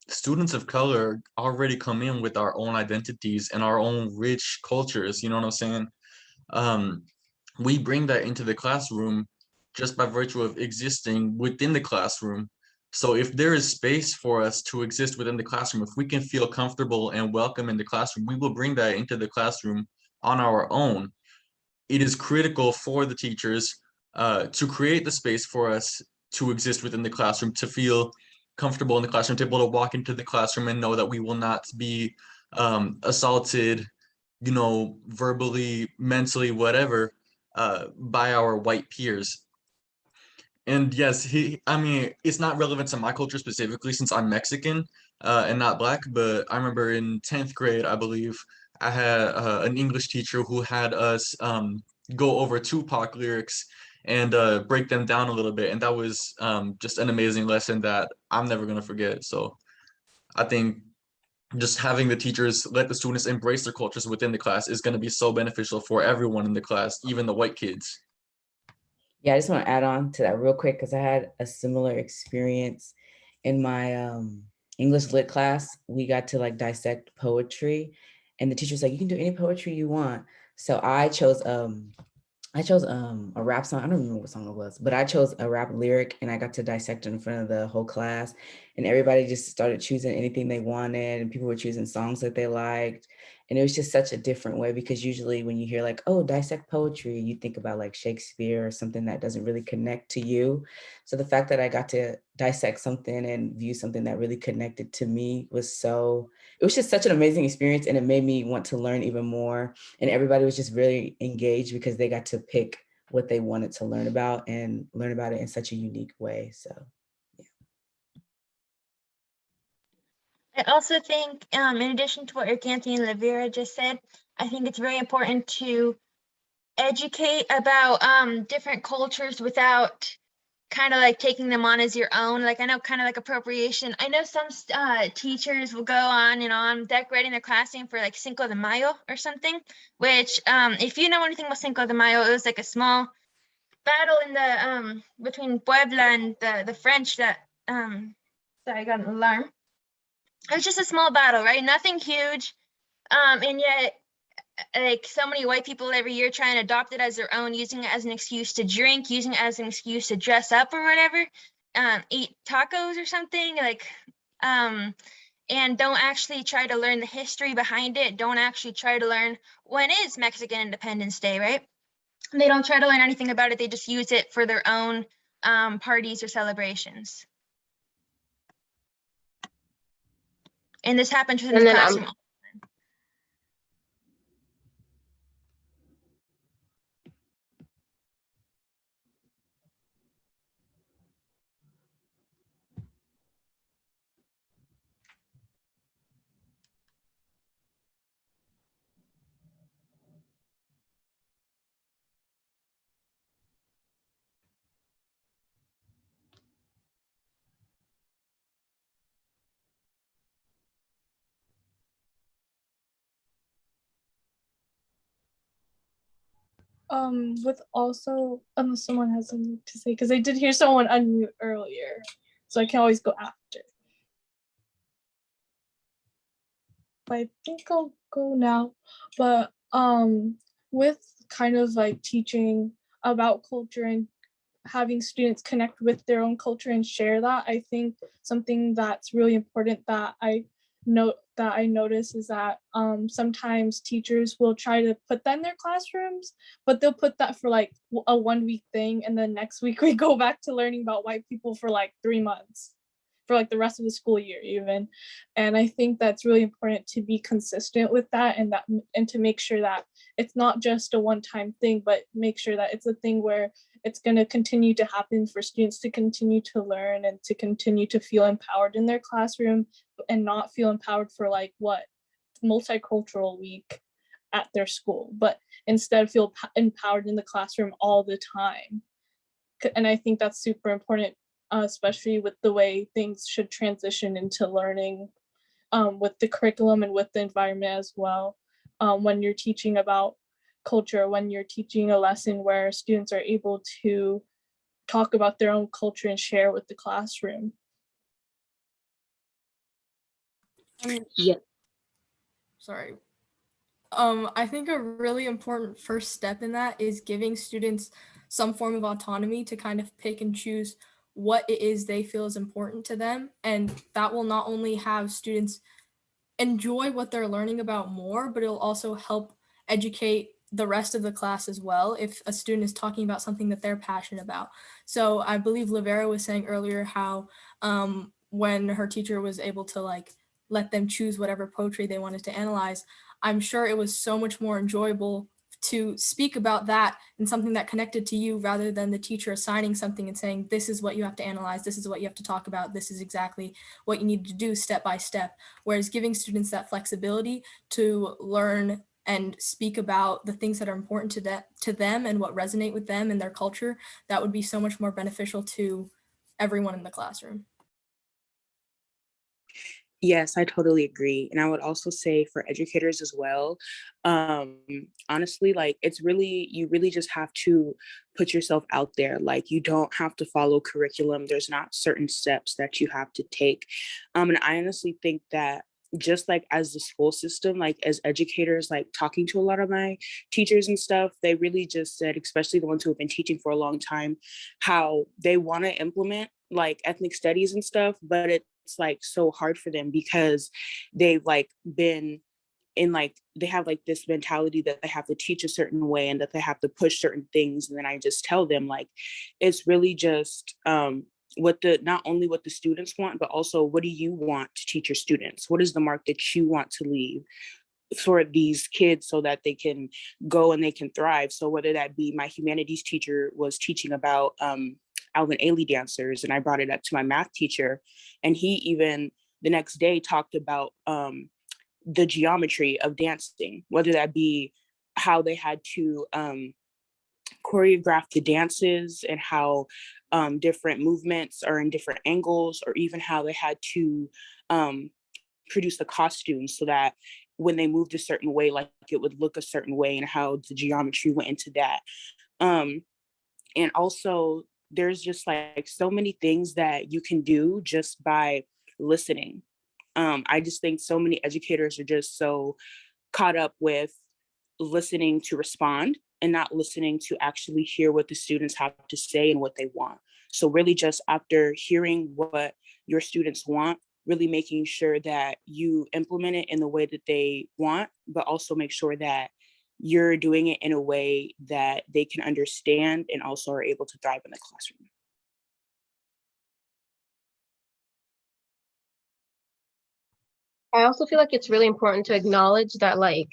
students of color already come in with our own identities and our own rich cultures, you know what I'm saying? We bring that into the classroom just by virtue of existing within the classroom. So if there is space for us to exist within the classroom, if we can feel comfortable and welcome in the classroom, we will bring that into the classroom on our own. It is critical for the teachers to create the space for us to exist within the classroom, to feel comfortable in the classroom, to be able to walk into the classroom and know that we will not be assaulted, you know, verbally, mentally, whatever, by our white peers. And yes, I mean, it's not relevant to my culture specifically since I'm Mexican and not black, but I remember in 10th grade, I believe, I had an English teacher who had us go over Tupac lyrics and break them down a little bit. And that was just an amazing lesson that I'm never going to forget. So I think just having the teachers let the students embrace their cultures within the class is going to be so beneficial for everyone in the class, even the white kids. Yeah, I just want to add on to that real quick because I had a similar experience in my English lit class. We got to like dissect poetry, and the teacher's like, "You can do any poetry you want." So I chose a rap song. I don't remember what song it was, but I chose a rap lyric and I got to dissect it in front of the whole class. And everybody just started choosing anything they wanted, and people were choosing songs that they liked. And it was just such a different way because usually when you hear like, oh, dissect poetry, you think about like Shakespeare or something that doesn't really connect to you. So the fact that I got to dissect something and view something that really connected to me it was just such an amazing experience, and it made me want to learn even more. And everybody was just really engaged because they got to pick what they wanted to learn about and learn about it in such a unique way. So I also think, in addition to what Eric Anthony and Lavera just said, I think it's very important to educate about different cultures without kind of like taking them on as your own. Like I know kind of like appropriation. I know some teachers will go on and on decorating their classroom for like Cinco de Mayo or something, which if you know anything about Cinco de Mayo, it was like a small battle in the between Puebla and the French that sorry, I got an alarm. It was just a small battle, right? Nothing huge. And yet like so many white people every year try and adopt it as their own, using it as an excuse to drink, using it as an excuse to dress up or whatever, eat tacos or something like, and don't actually try to learn the history behind it. Don't actually try to learn when is Mexican Independence Day, right? They don't try to learn anything about it. They just use it for their own parties or celebrations. And this happens within the classroom. With also, unless someone has something to say, because I did hear someone unmute earlier, so I can always go after. But I think I'll go now. But with kind of like teaching about culture and having students connect with their own culture and share that, I think something that's really important that I notice is that sometimes teachers will try to put that in their classrooms, but they'll put that for like a 1 week thing, and then next week we go back to learning about white people for like 3 months, for like the rest of the school year even. And I think that's really important to be consistent with that, and to make sure that it's not just a one-time thing, but make sure that it's a thing where it's going to continue to happen for students to continue to learn and to continue to feel empowered in their classroom, and not feel empowered for like what multicultural week at their school, but instead feel empowered in the classroom all the time. And I think that's super important, especially with the way things should transition into learning, with the curriculum and with the environment as well. When you're teaching about culture, when you're teaching a lesson where students are able to talk about their own culture and share with the classroom. Yeah. Sorry. I think a really important first step in that is giving students some form of autonomy to kind of pick and choose what it is they feel is important to them. And that will not only have students enjoy what they're learning about more, but it'll also help educate the rest of the class as well if a student is talking about something that they're passionate about. So I believe Lavera was saying earlier how when her teacher was able to like let them choose whatever poetry they wanted to analyze, I'm sure it was so much more enjoyable to speak about that and something that connected to you rather than the teacher assigning something and saying, this is what you have to analyze, this is what you have to talk about, this is exactly what you need to do step by step. Whereas giving students that flexibility to learn and speak about the things that are important to them and what resonate with them and their culture, that would be so much more beneficial to everyone in the classroom. Yes, I totally agree. And I would also say for educators as well, honestly, like it's really, you really just have to put yourself out there. Like you don't have to follow curriculum. There's not certain steps that you have to take. And I honestly think that just like as the school system, like as educators, like talking to a lot of my teachers and stuff, they really just said, especially the ones who have been teaching for a long time, how they want to implement like ethnic studies and stuff, but it's like so hard for them because they've like been in like, they have like this mentality that they have to teach a certain way and that they have to push certain things. And then I just tell them like, it's really just not only what the students want, but also what do you want to teach your students? What is the mark that you want to leave for these kids so that they can go and they can thrive? So whether that be, my humanities teacher was teaching about Alvin Ailey dancers, and I brought it up to my math teacher, and he even the next day talked about the geometry of dancing, whether that be how they had to choreograph the dances and how different movements are in different angles, or even how they had to produce the costumes so that when they moved a certain way, like it would look a certain way, and how the geometry went into that. And also there's just like so many things that you can do just by listening. I just think so many educators are just so caught up with listening to respond and not listening to actually hear what the students have to say and what they want. So really just after hearing what your students want, really making sure that you implement it in the way that they want, but also make sure that you're doing it in a way that they can understand and also are able to thrive in the classroom. I also feel like it's really important to acknowledge that like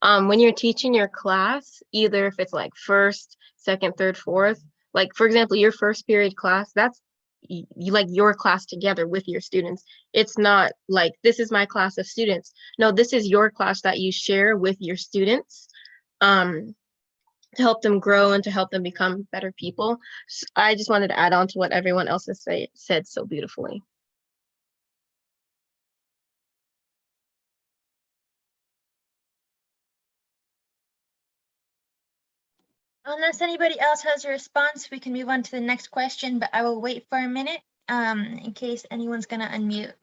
when you're teaching your class, either if it's like first, second, third, fourth, like for example, your first period class, that's you like your class together with your students. It's not like this is my class of students. No, this is your class that you share with your students to help them grow and to help them become better people. So I just wanted to add on to what everyone else has said so beautifully. Unless anybody else has a response, we can move on to the next question, but I will wait for a minute in case anyone's going to unmute.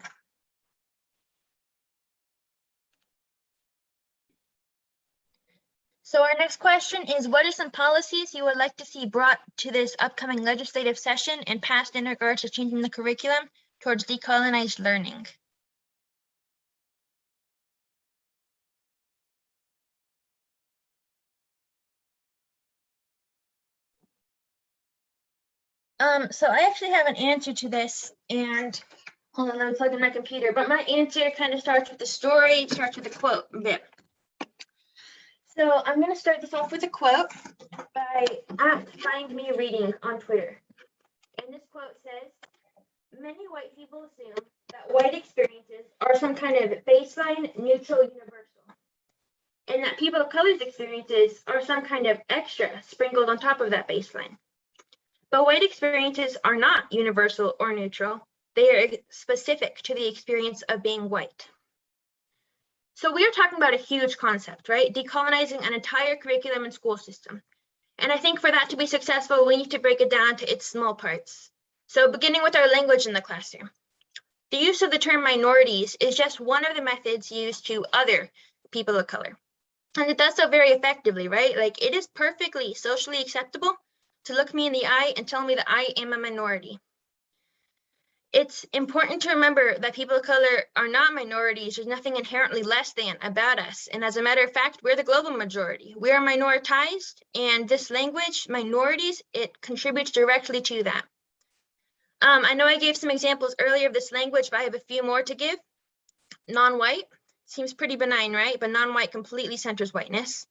So our next question is, what are some policies you would like to see brought to this upcoming legislative session and passed in regards to changing the curriculum towards decolonized learning? So I actually have an answer to this, and hold on, let me plug in my computer. But my answer kind of starts with the story, starts with a quote a bit. So I'm going to start this off with a quote by @FindMeReading on Twitter. And this quote says, "Many white people assume that white experiences are some kind of baseline, neutral, universal, and that people of color's experiences are some kind of extra sprinkled on top of that baseline. But white experiences are not universal or neutral. They are specific to the experience of being white." So we are talking about a huge concept, right? Decolonizing an entire curriculum and school system. And I think for that to be successful, we need to break it down to its small parts. So beginning with our language in the classroom. The use of the term minorities is just one of the methods used to other people of color. And it does so very effectively, right? Like it is perfectly socially acceptable to look me in the eye and tell me that I am a minority. It's important to remember that people of color are not minorities. There's nothing inherently less than about us. And as a matter of fact, we're the global majority. We are minoritized, and this language, minorities, it contributes directly to that. I know I gave some examples earlier of this language, but I have a few more to give. Non-white seems pretty benign, right? But non-white completely centers whiteness.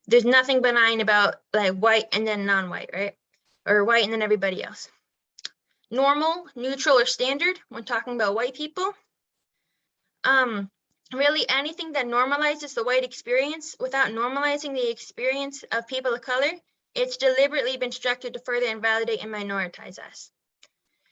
There's nothing benign about like white and then non-white, right? Or white and then everybody else. Normal, neutral, or standard when talking about white people. Really anything that normalizes the white experience without normalizing the experience of people of color, it's deliberately been structured to further invalidate and minoritize us.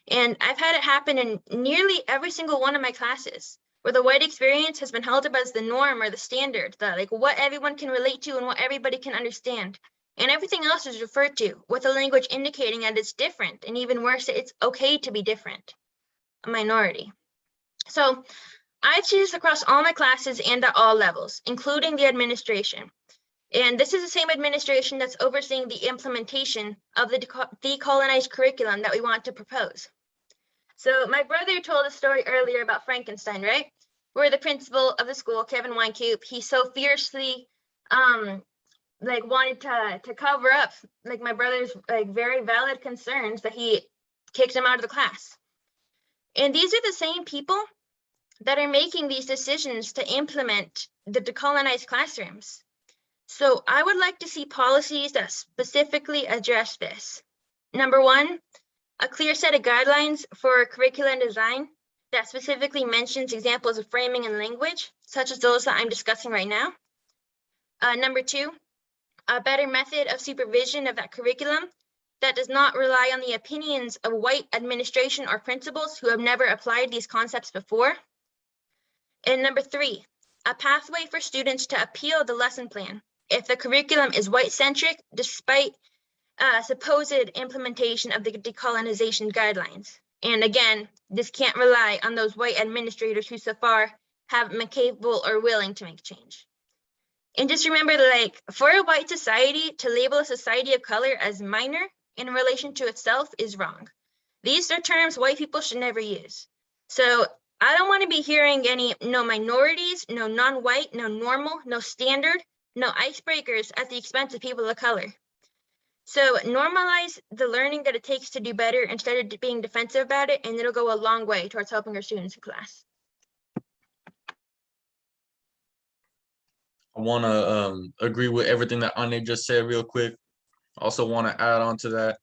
And I've had it happen in nearly every single one of my classes, where the white experience has been held up as the norm or the standard, that like what everyone can relate to and what everybody can understand. And everything else is referred to with a language indicating that it's different, and even worse, that it's okay to be different, a minority. So I choose across all my classes and at all levels, including the administration. And this is the same administration that's overseeing the implementation of the decolonized curriculum that we want to propose. So my brother told a story earlier about Frankenstein, right? Where the principal of the school, Kevin Weinkoop, he so fiercely like wanted to cover up like my brother's like very valid concerns that he kicked him out of the class. And these are the same people that are making these decisions to implement the decolonized classrooms. So I would like to see policies that specifically address this. Number one, a clear set of guidelines for curriculum design that specifically mentions examples of framing and language, such as those that I'm discussing right now. Number two, a better method of supervision of that curriculum that does not rely on the opinions of white administration or principals who have never applied these concepts before. And number three, a pathway for students to appeal the lesson plan if the curriculum is white-centric, despite supposed implementation of the decolonization guidelines. And again, this can't rely on those white administrators who so far haven't been capable or willing to make change. And just remember, like, for a white society to label a society of color as minor in relation to itself is wrong. These are terms white people should never use. So I don't want to be hearing any no minorities, no non-white, no normal, no standard, no icebreakers at the expense of people of color. So normalize the learning that it takes to do better instead of being defensive about it, and it'll go a long way towards helping our students in class. I want to agree with everything that Anya just said real quick. Also want to add on to that,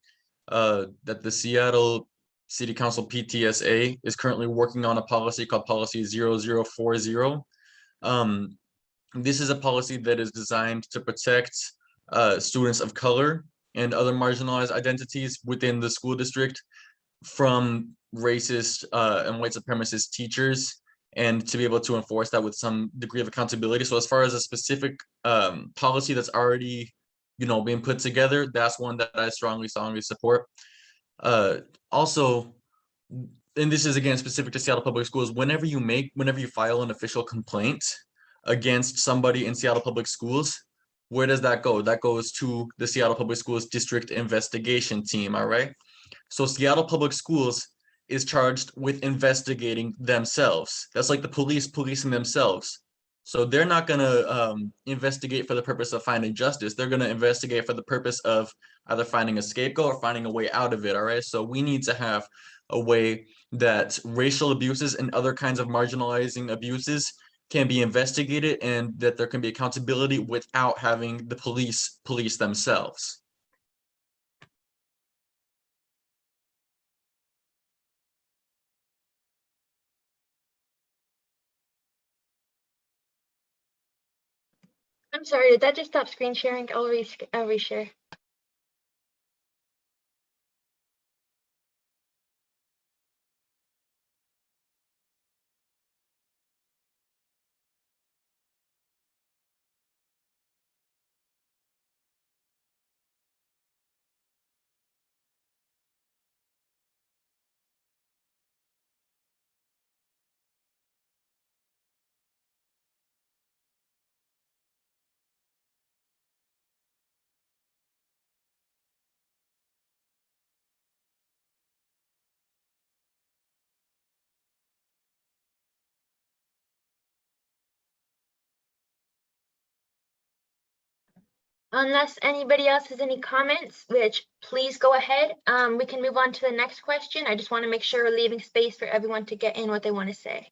that the Seattle City Council PTSA is currently working on a policy called Policy 0040. This is a policy that is designed to protect students of color and other marginalized identities within the school district from racist and white supremacist teachers, and to be able to enforce that with some degree of accountability. So as far as a specific policy that's already, being put together, that's one that I strongly support. Also, and this is again specific to Seattle Public Schools, whenever you file an official complaint against somebody in Seattle Public Schools, where does that go? That goes to the Seattle Public Schools District Investigation Team, all right? So Seattle Public Schools is charged with investigating themselves. That's like the police policing themselves. So they're not gonna investigate for the purpose of finding justice. They're gonna investigate for the purpose of either finding a scapegoat or finding a way out of it, all right? So we need to have a way that racial abuses and other kinds of marginalizing abuses can be investigated, and that there can be accountability without having the police themselves. I'm sorry, did that just stop screen sharing? I'll reshare. Unless anybody else has any comments, which please go ahead. We can move on to the next question. I just want to make sure we're leaving space for everyone to get in what they want to say.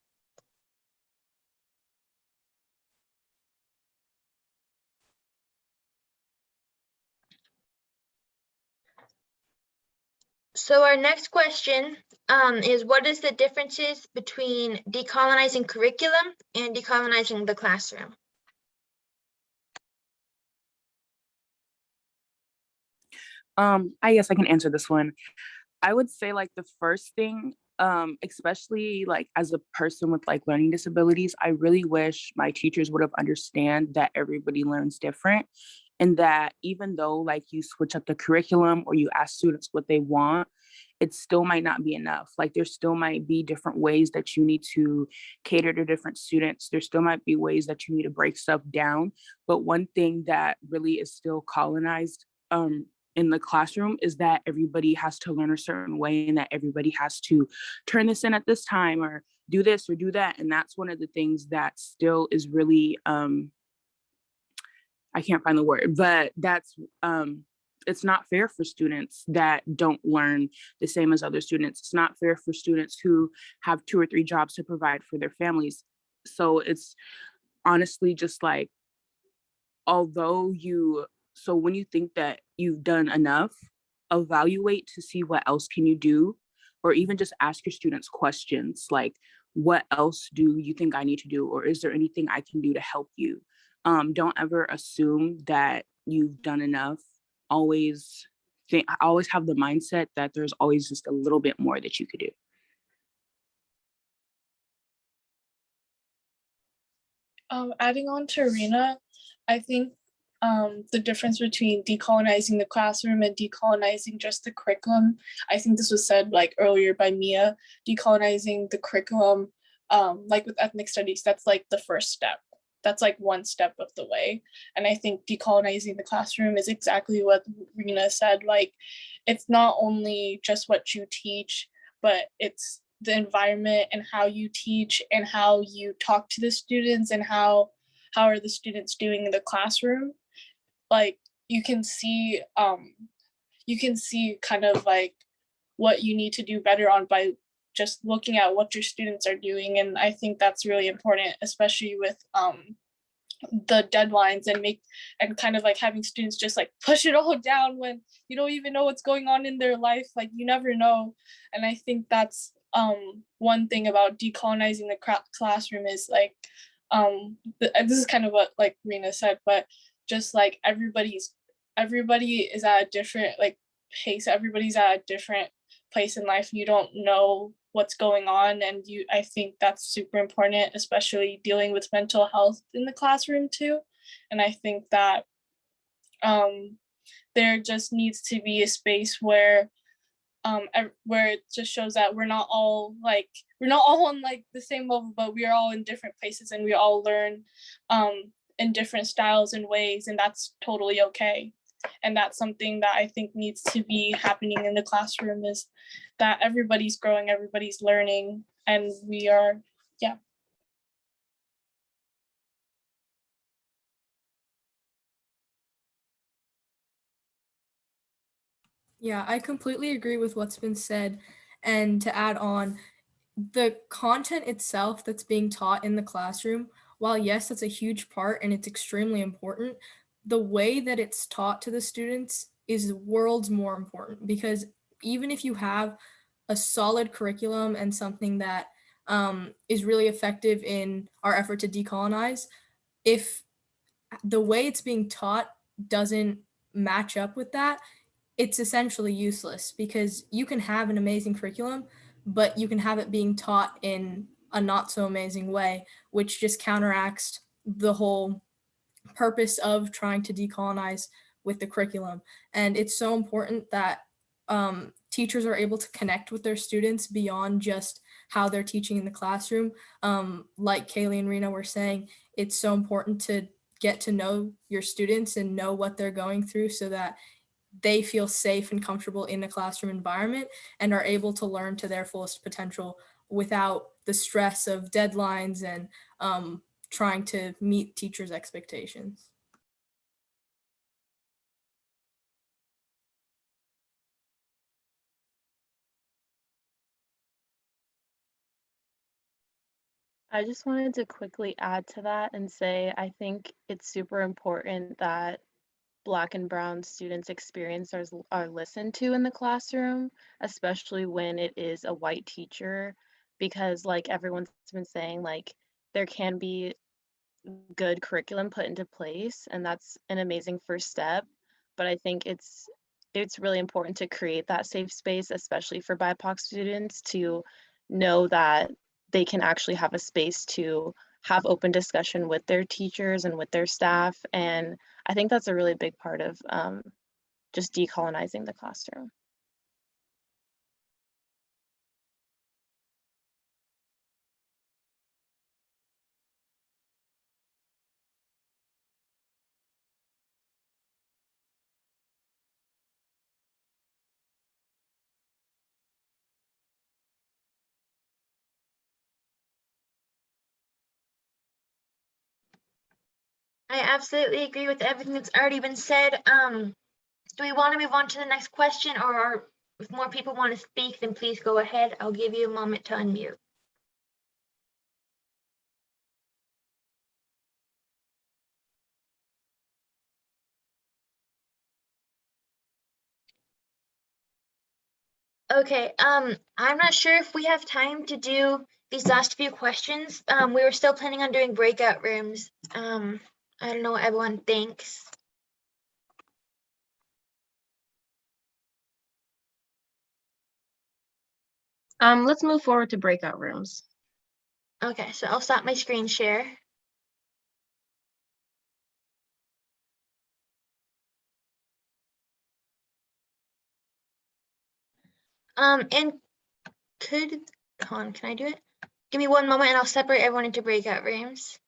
So our next question is what is the differences between decolonizing curriculum and decolonizing the classroom? I guess I can answer this one. I would say like the first thing, especially like as a person with like learning disabilities, I really wish my teachers would have understand that everybody learns different, and that even though like you switch up the curriculum or you ask students what they want, it still might not be enough. Like there still might be different ways that you need to cater to different students. There still might be ways that you need to break stuff down. But one thing that really is still colonized in the classroom is that everybody has to learn a certain way, and that everybody has to turn this in at this time or do this or do that. And that's one of the things that still is really I can't find the word, but that's it's not fair for students that don't learn the same as other students. It's not fair for students who have 2 or 3 jobs to provide for their families. So it's honestly just like, although you, so when you think that you've done enough, evaluate to see what else can you do, or even just ask your students questions like, what else do you think I need to do, or is there anything I can do to help you? Don't ever assume that you've done enough. Always always have the mindset that there's always just a little bit more that you could do. Adding on to Arena, I think the difference between decolonizing the classroom and decolonizing just the curriculum, I think this was said like earlier by Mia, decolonizing the curriculum, like with ethnic studies, that's like the first step. That's like one step of the way. And I think decolonizing the classroom is exactly what Rena said. Like, it's not only just what you teach, but it's the environment and how you teach and how you talk to the students and how are the students doing in the classroom. Like you can see kind of like what you need to do better on by just looking at what your students are doing. And I think that's really important, especially with the deadlines and kind of like having students just like push it all down when you don't even know what's going on in their life. Like you never know. And I think that's one thing about decolonizing the classroom is like this is kind of what like Rena said, but just like everybody is at a different like pace. Everybody's at a different place in life. You don't know what's going on, and I think that's super important, especially dealing with mental health in the classroom too. And I think that there just needs to be a space where it just shows that we're not all on like the same level, but we are all in different places and we all learn in different styles and ways, and that's totally okay. And that's something that I think needs to be happening in the classroom, is that everybody's growing, everybody's learning, and we are, yeah. Yeah, I completely agree with what's been said. And to add on, the content itself that's being taught in the classroom, while yes, that's a huge part and it's extremely important, the way that it's taught to the students is worlds more important, because even if you have a solid curriculum and something that is really effective in our effort to decolonize, if the way it's being taught doesn't match up with that, it's essentially useless, because you can have an amazing curriculum, but you can have it being taught in a not so amazing way, which just counteracts the whole purpose of trying to decolonize with the curriculum. And it's so important that teachers are able to connect with their students beyond just how they're teaching in the classroom. Like Kaylee and Rena were saying, it's so important to get to know your students and know what they're going through so that they feel safe and comfortable in the classroom environment and are able to learn to their fullest potential without the stress of deadlines and trying to meet teachers' expectations. I just wanted to quickly add to that and say I think it's super important that Black and Brown students' experience are listened to in the classroom, especially when it is a white teacher, because like everyone's been saying, like there can be good curriculum put into place, and that's an amazing first step. But I think it's really important to create that safe space, especially for BIPOC students, to know that they can actually have a space to have open discussion with their teachers and with their staff. And I think that's a really big part of just decolonizing the classroom. I absolutely agree with everything that's already been said. Do we want to move on to the next question, or if more people want to speak, then please go ahead. I'll give you a moment to unmute. Okay, I'm not sure if we have time to do these last few questions. We were still planning on doing breakout rooms. I don't know what everyone thinks. Let's move forward to breakout rooms. Okay, so I'll stop my screen share. And hold on, can I do it? Give me one moment and I'll separate everyone into breakout rooms.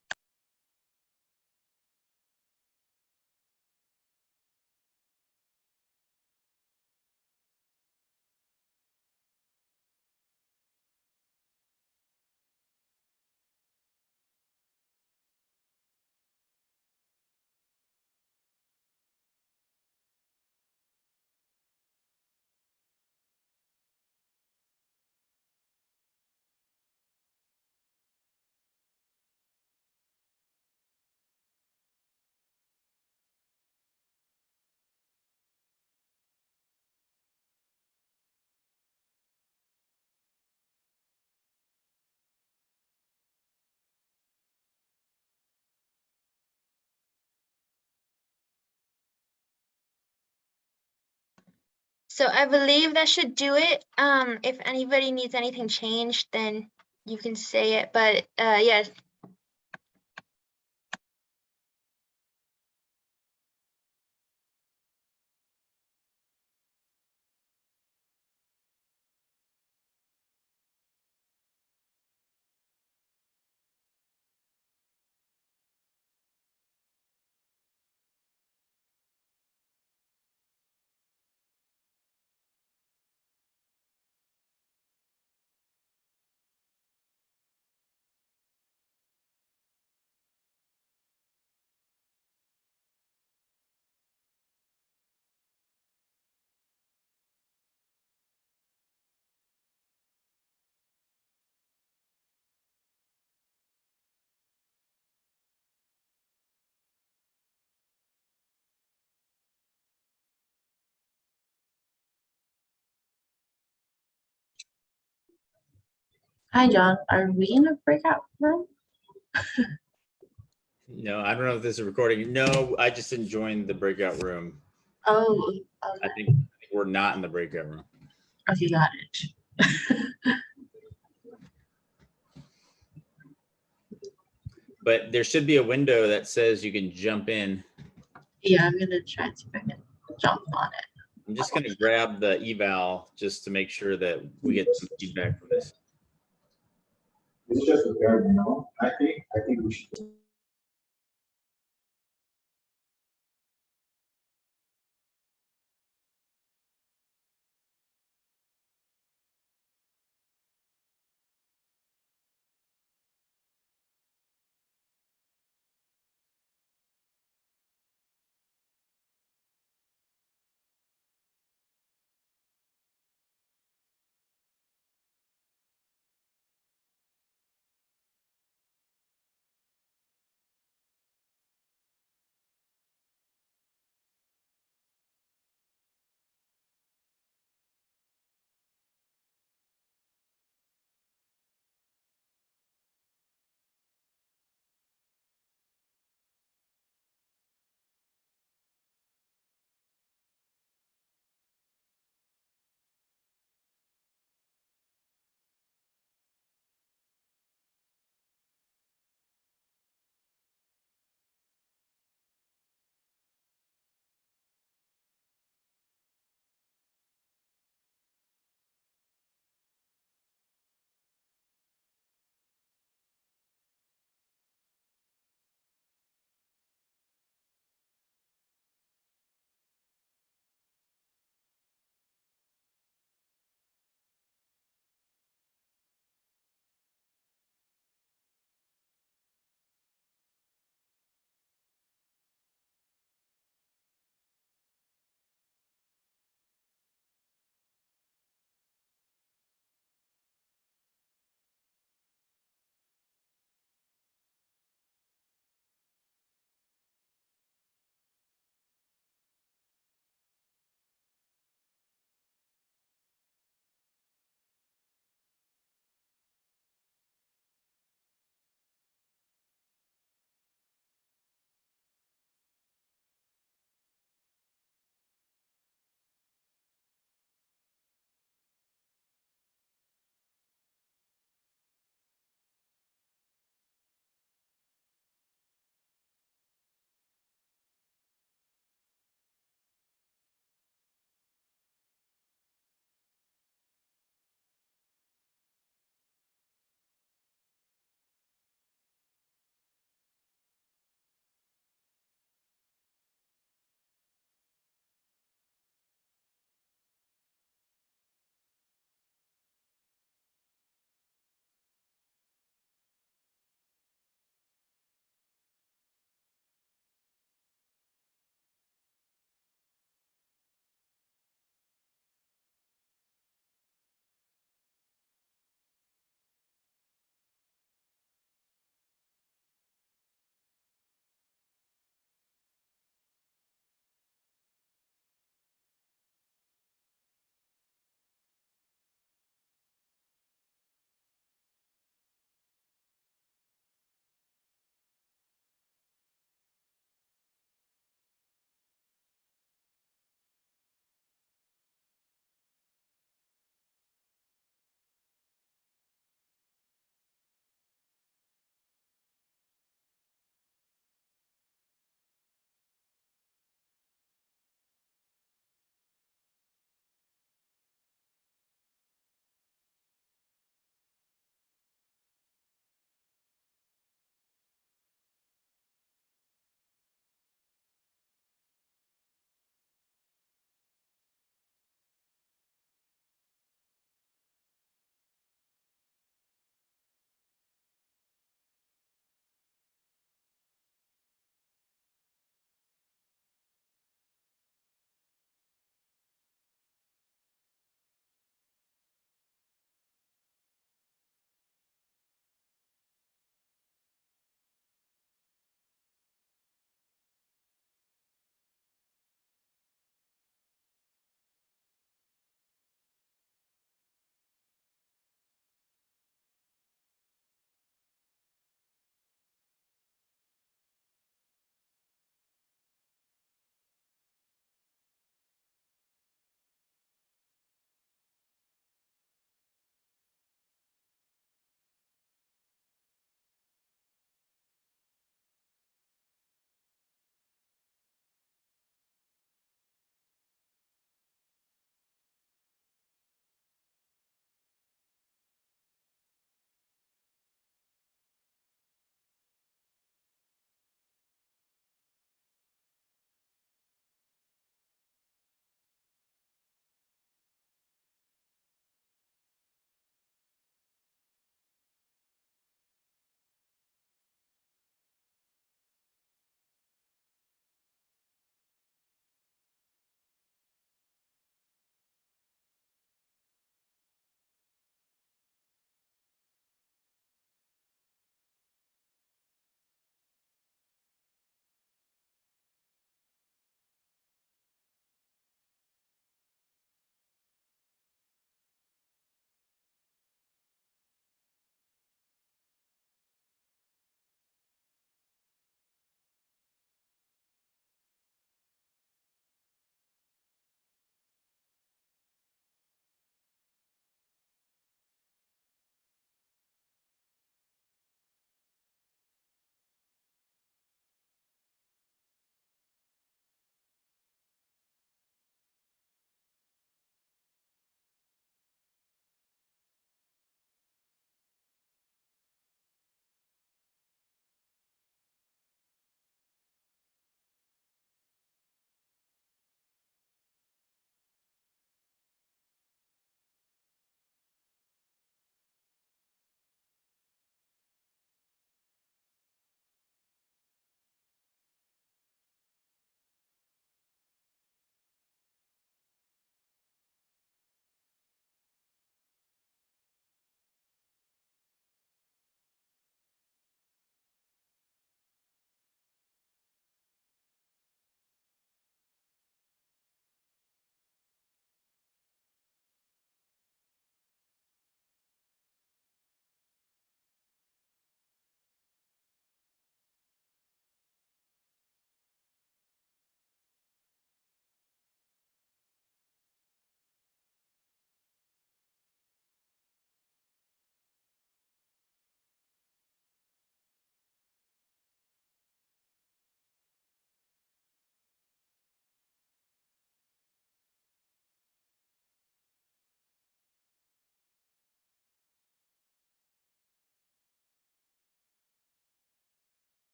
So I believe that should do it. If anybody needs anything changed, then you can say it. But yeah, Hi, John. Are we in a breakout room? No, I don't know if this is recording. No, I just didn't join the breakout room. Oh, I think we're not in the breakout room. okay, got it. But there should be a window that says you can jump in. Yeah, I'm gonna try and see if I can jump on it. I'm just gonna grab the eval just to make sure that we get some feedback from this. It's just a bare minimum. I think we should.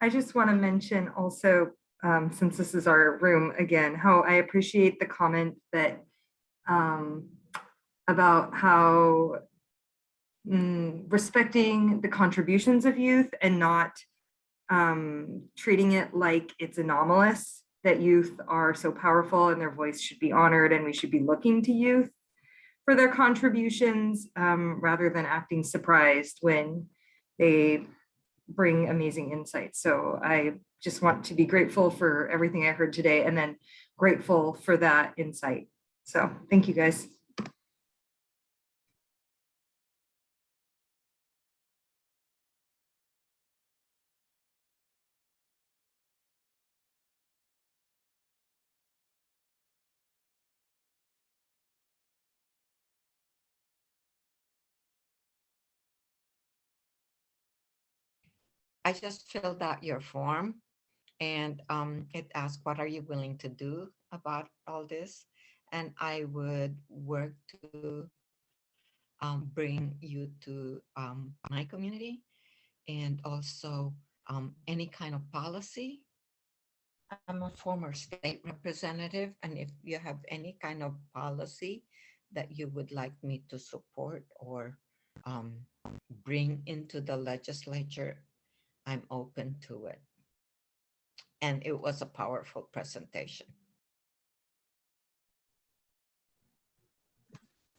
I just want to mention also, since this is our room again, how I appreciate the comment that about how respecting the contributions of youth and not treating it like it's anomalous, that youth are so powerful and their voice should be honored and we should be looking to youth for their contributions rather than acting surprised when they bring amazing insights. So I just want to be grateful for everything I heard today and then grateful for that insight. So thank you guys. I just filled out your form and it asks, what are you willing to do about all this? And I would work to bring you to my community and also any kind of policy. I'm a former state representative, and if you have any kind of policy that you would like me to support or bring into the legislature, I'm open to it. And it was a powerful presentation.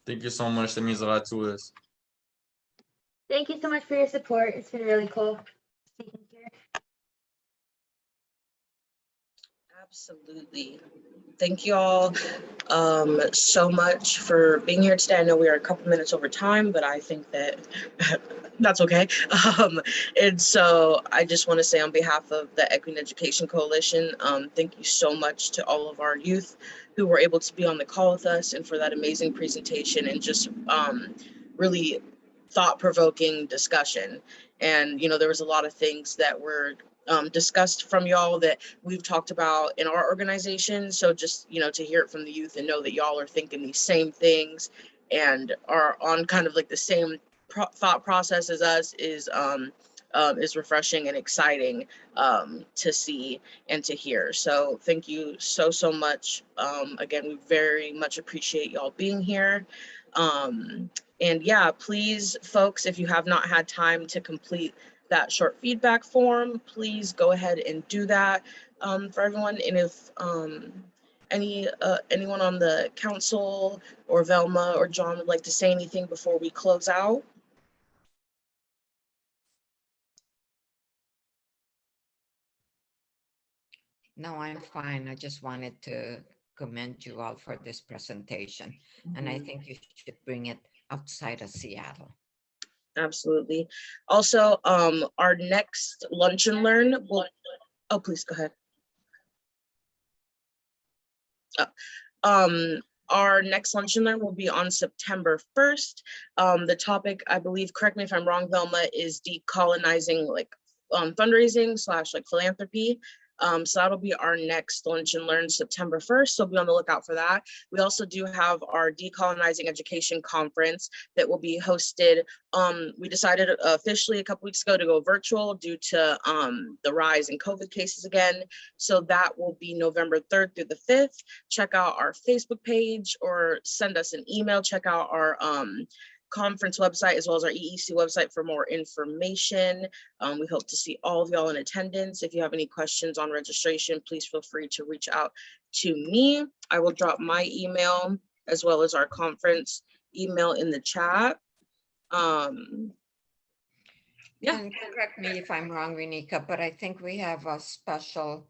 Thank you so much. That means a lot to us. Thank you so much for your support. It's been really cool speaking here. Absolutely. Thank you all so much for being here today. I know we are a couple minutes over time, but I think that that's okay. And so I just want to say on behalf of the Equine Education Coalition, thank you so much to all of our youth who were able to be on the call with us and for that amazing presentation and just really thought-provoking discussion. And, you know, there was a lot of things that were discussed from y'all that we've talked about in our organization. So just, you know, to hear it from the youth and know that y'all are thinking these same things and are on kind of like the same thought process as us is refreshing and exciting to see and to hear. So thank you so much. Again, we very much appreciate y'all being here. And yeah, please, folks, if you have not had time to complete that short feedback form, please go ahead and do that for everyone. And if anyone on the council or Velma or John would like to say anything before we close out. No, I'm fine. I just wanted to commend you all for this presentation. And I think you should bring it outside of Seattle. Absolutely. Also, our next Lunch and Learn will, oh, please go ahead. Our next Lunch and Learn will be on September 1st. The topic, I believe, correct me if I'm wrong, Velma, is decolonizing like fundraising / like philanthropy. So that'll be our next Lunch and Learn September 1st. So be on the lookout for that. We also do have our Decolonizing Education Conference that will be hosted. We decided officially a couple weeks ago to go virtual due to the rise in COVID cases again. So that will be November 3rd through the 5th. Check out our Facebook page or send us an email. Check out our conference website as well as our EEC website for more information. We hope to see all of y'all in attendance. If you have any questions on registration, please feel free to reach out to me. I will drop my email as well as our conference email in the chat. Yeah. And correct me if I'm wrong, Renika, but I think we have a special,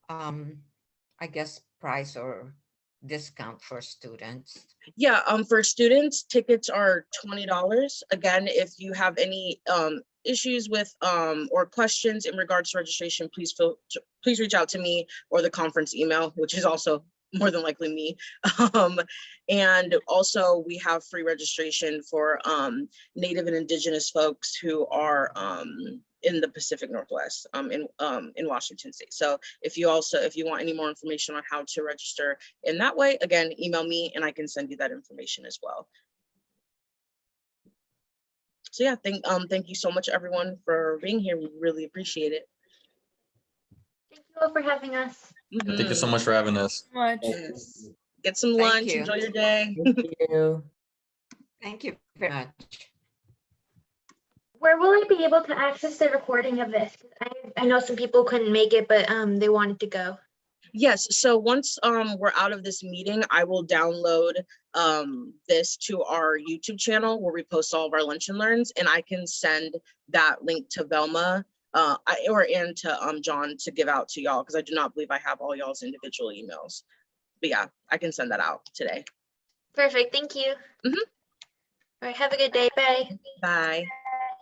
I guess, price or discount for students. Yeah, for students, tickets are $20. Again, if you have any issues with or questions in regards to registration, please reach out to me or the conference email, which is also more than likely me. And also we have free registration for Native and Indigenous folks who are in the Pacific Northwest in Washington State. So if you want any more information on how to register in that way, again, email me and I can send you that information as well. So yeah, thank you so much everyone for being here. We really appreciate it. Thank you all for having us. Thank you so much for having us. Much. Yes. Get some Thank lunch, you. enjoy your day. Thank you. Thank you very much. Where will I be able to access the recording of this? I know some people couldn't make it, but they wanted to go. Yes, so once we're out of this meeting, I will download this to our YouTube channel where we post all of our lunch and learns, and I can send that link to Velma and to John to give out to y'all, because I do not believe I have all y'all's individual emails. But yeah, I can send that out today. Perfect. Thank you. Mhm. All right. Have a good day. Bye. Bye.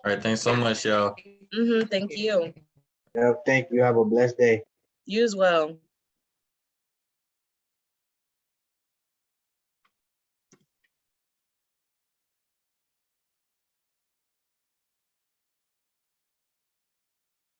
All right, thanks so much, y'all. Thank you. Yeah, thank you. Have a blessed day. You as well.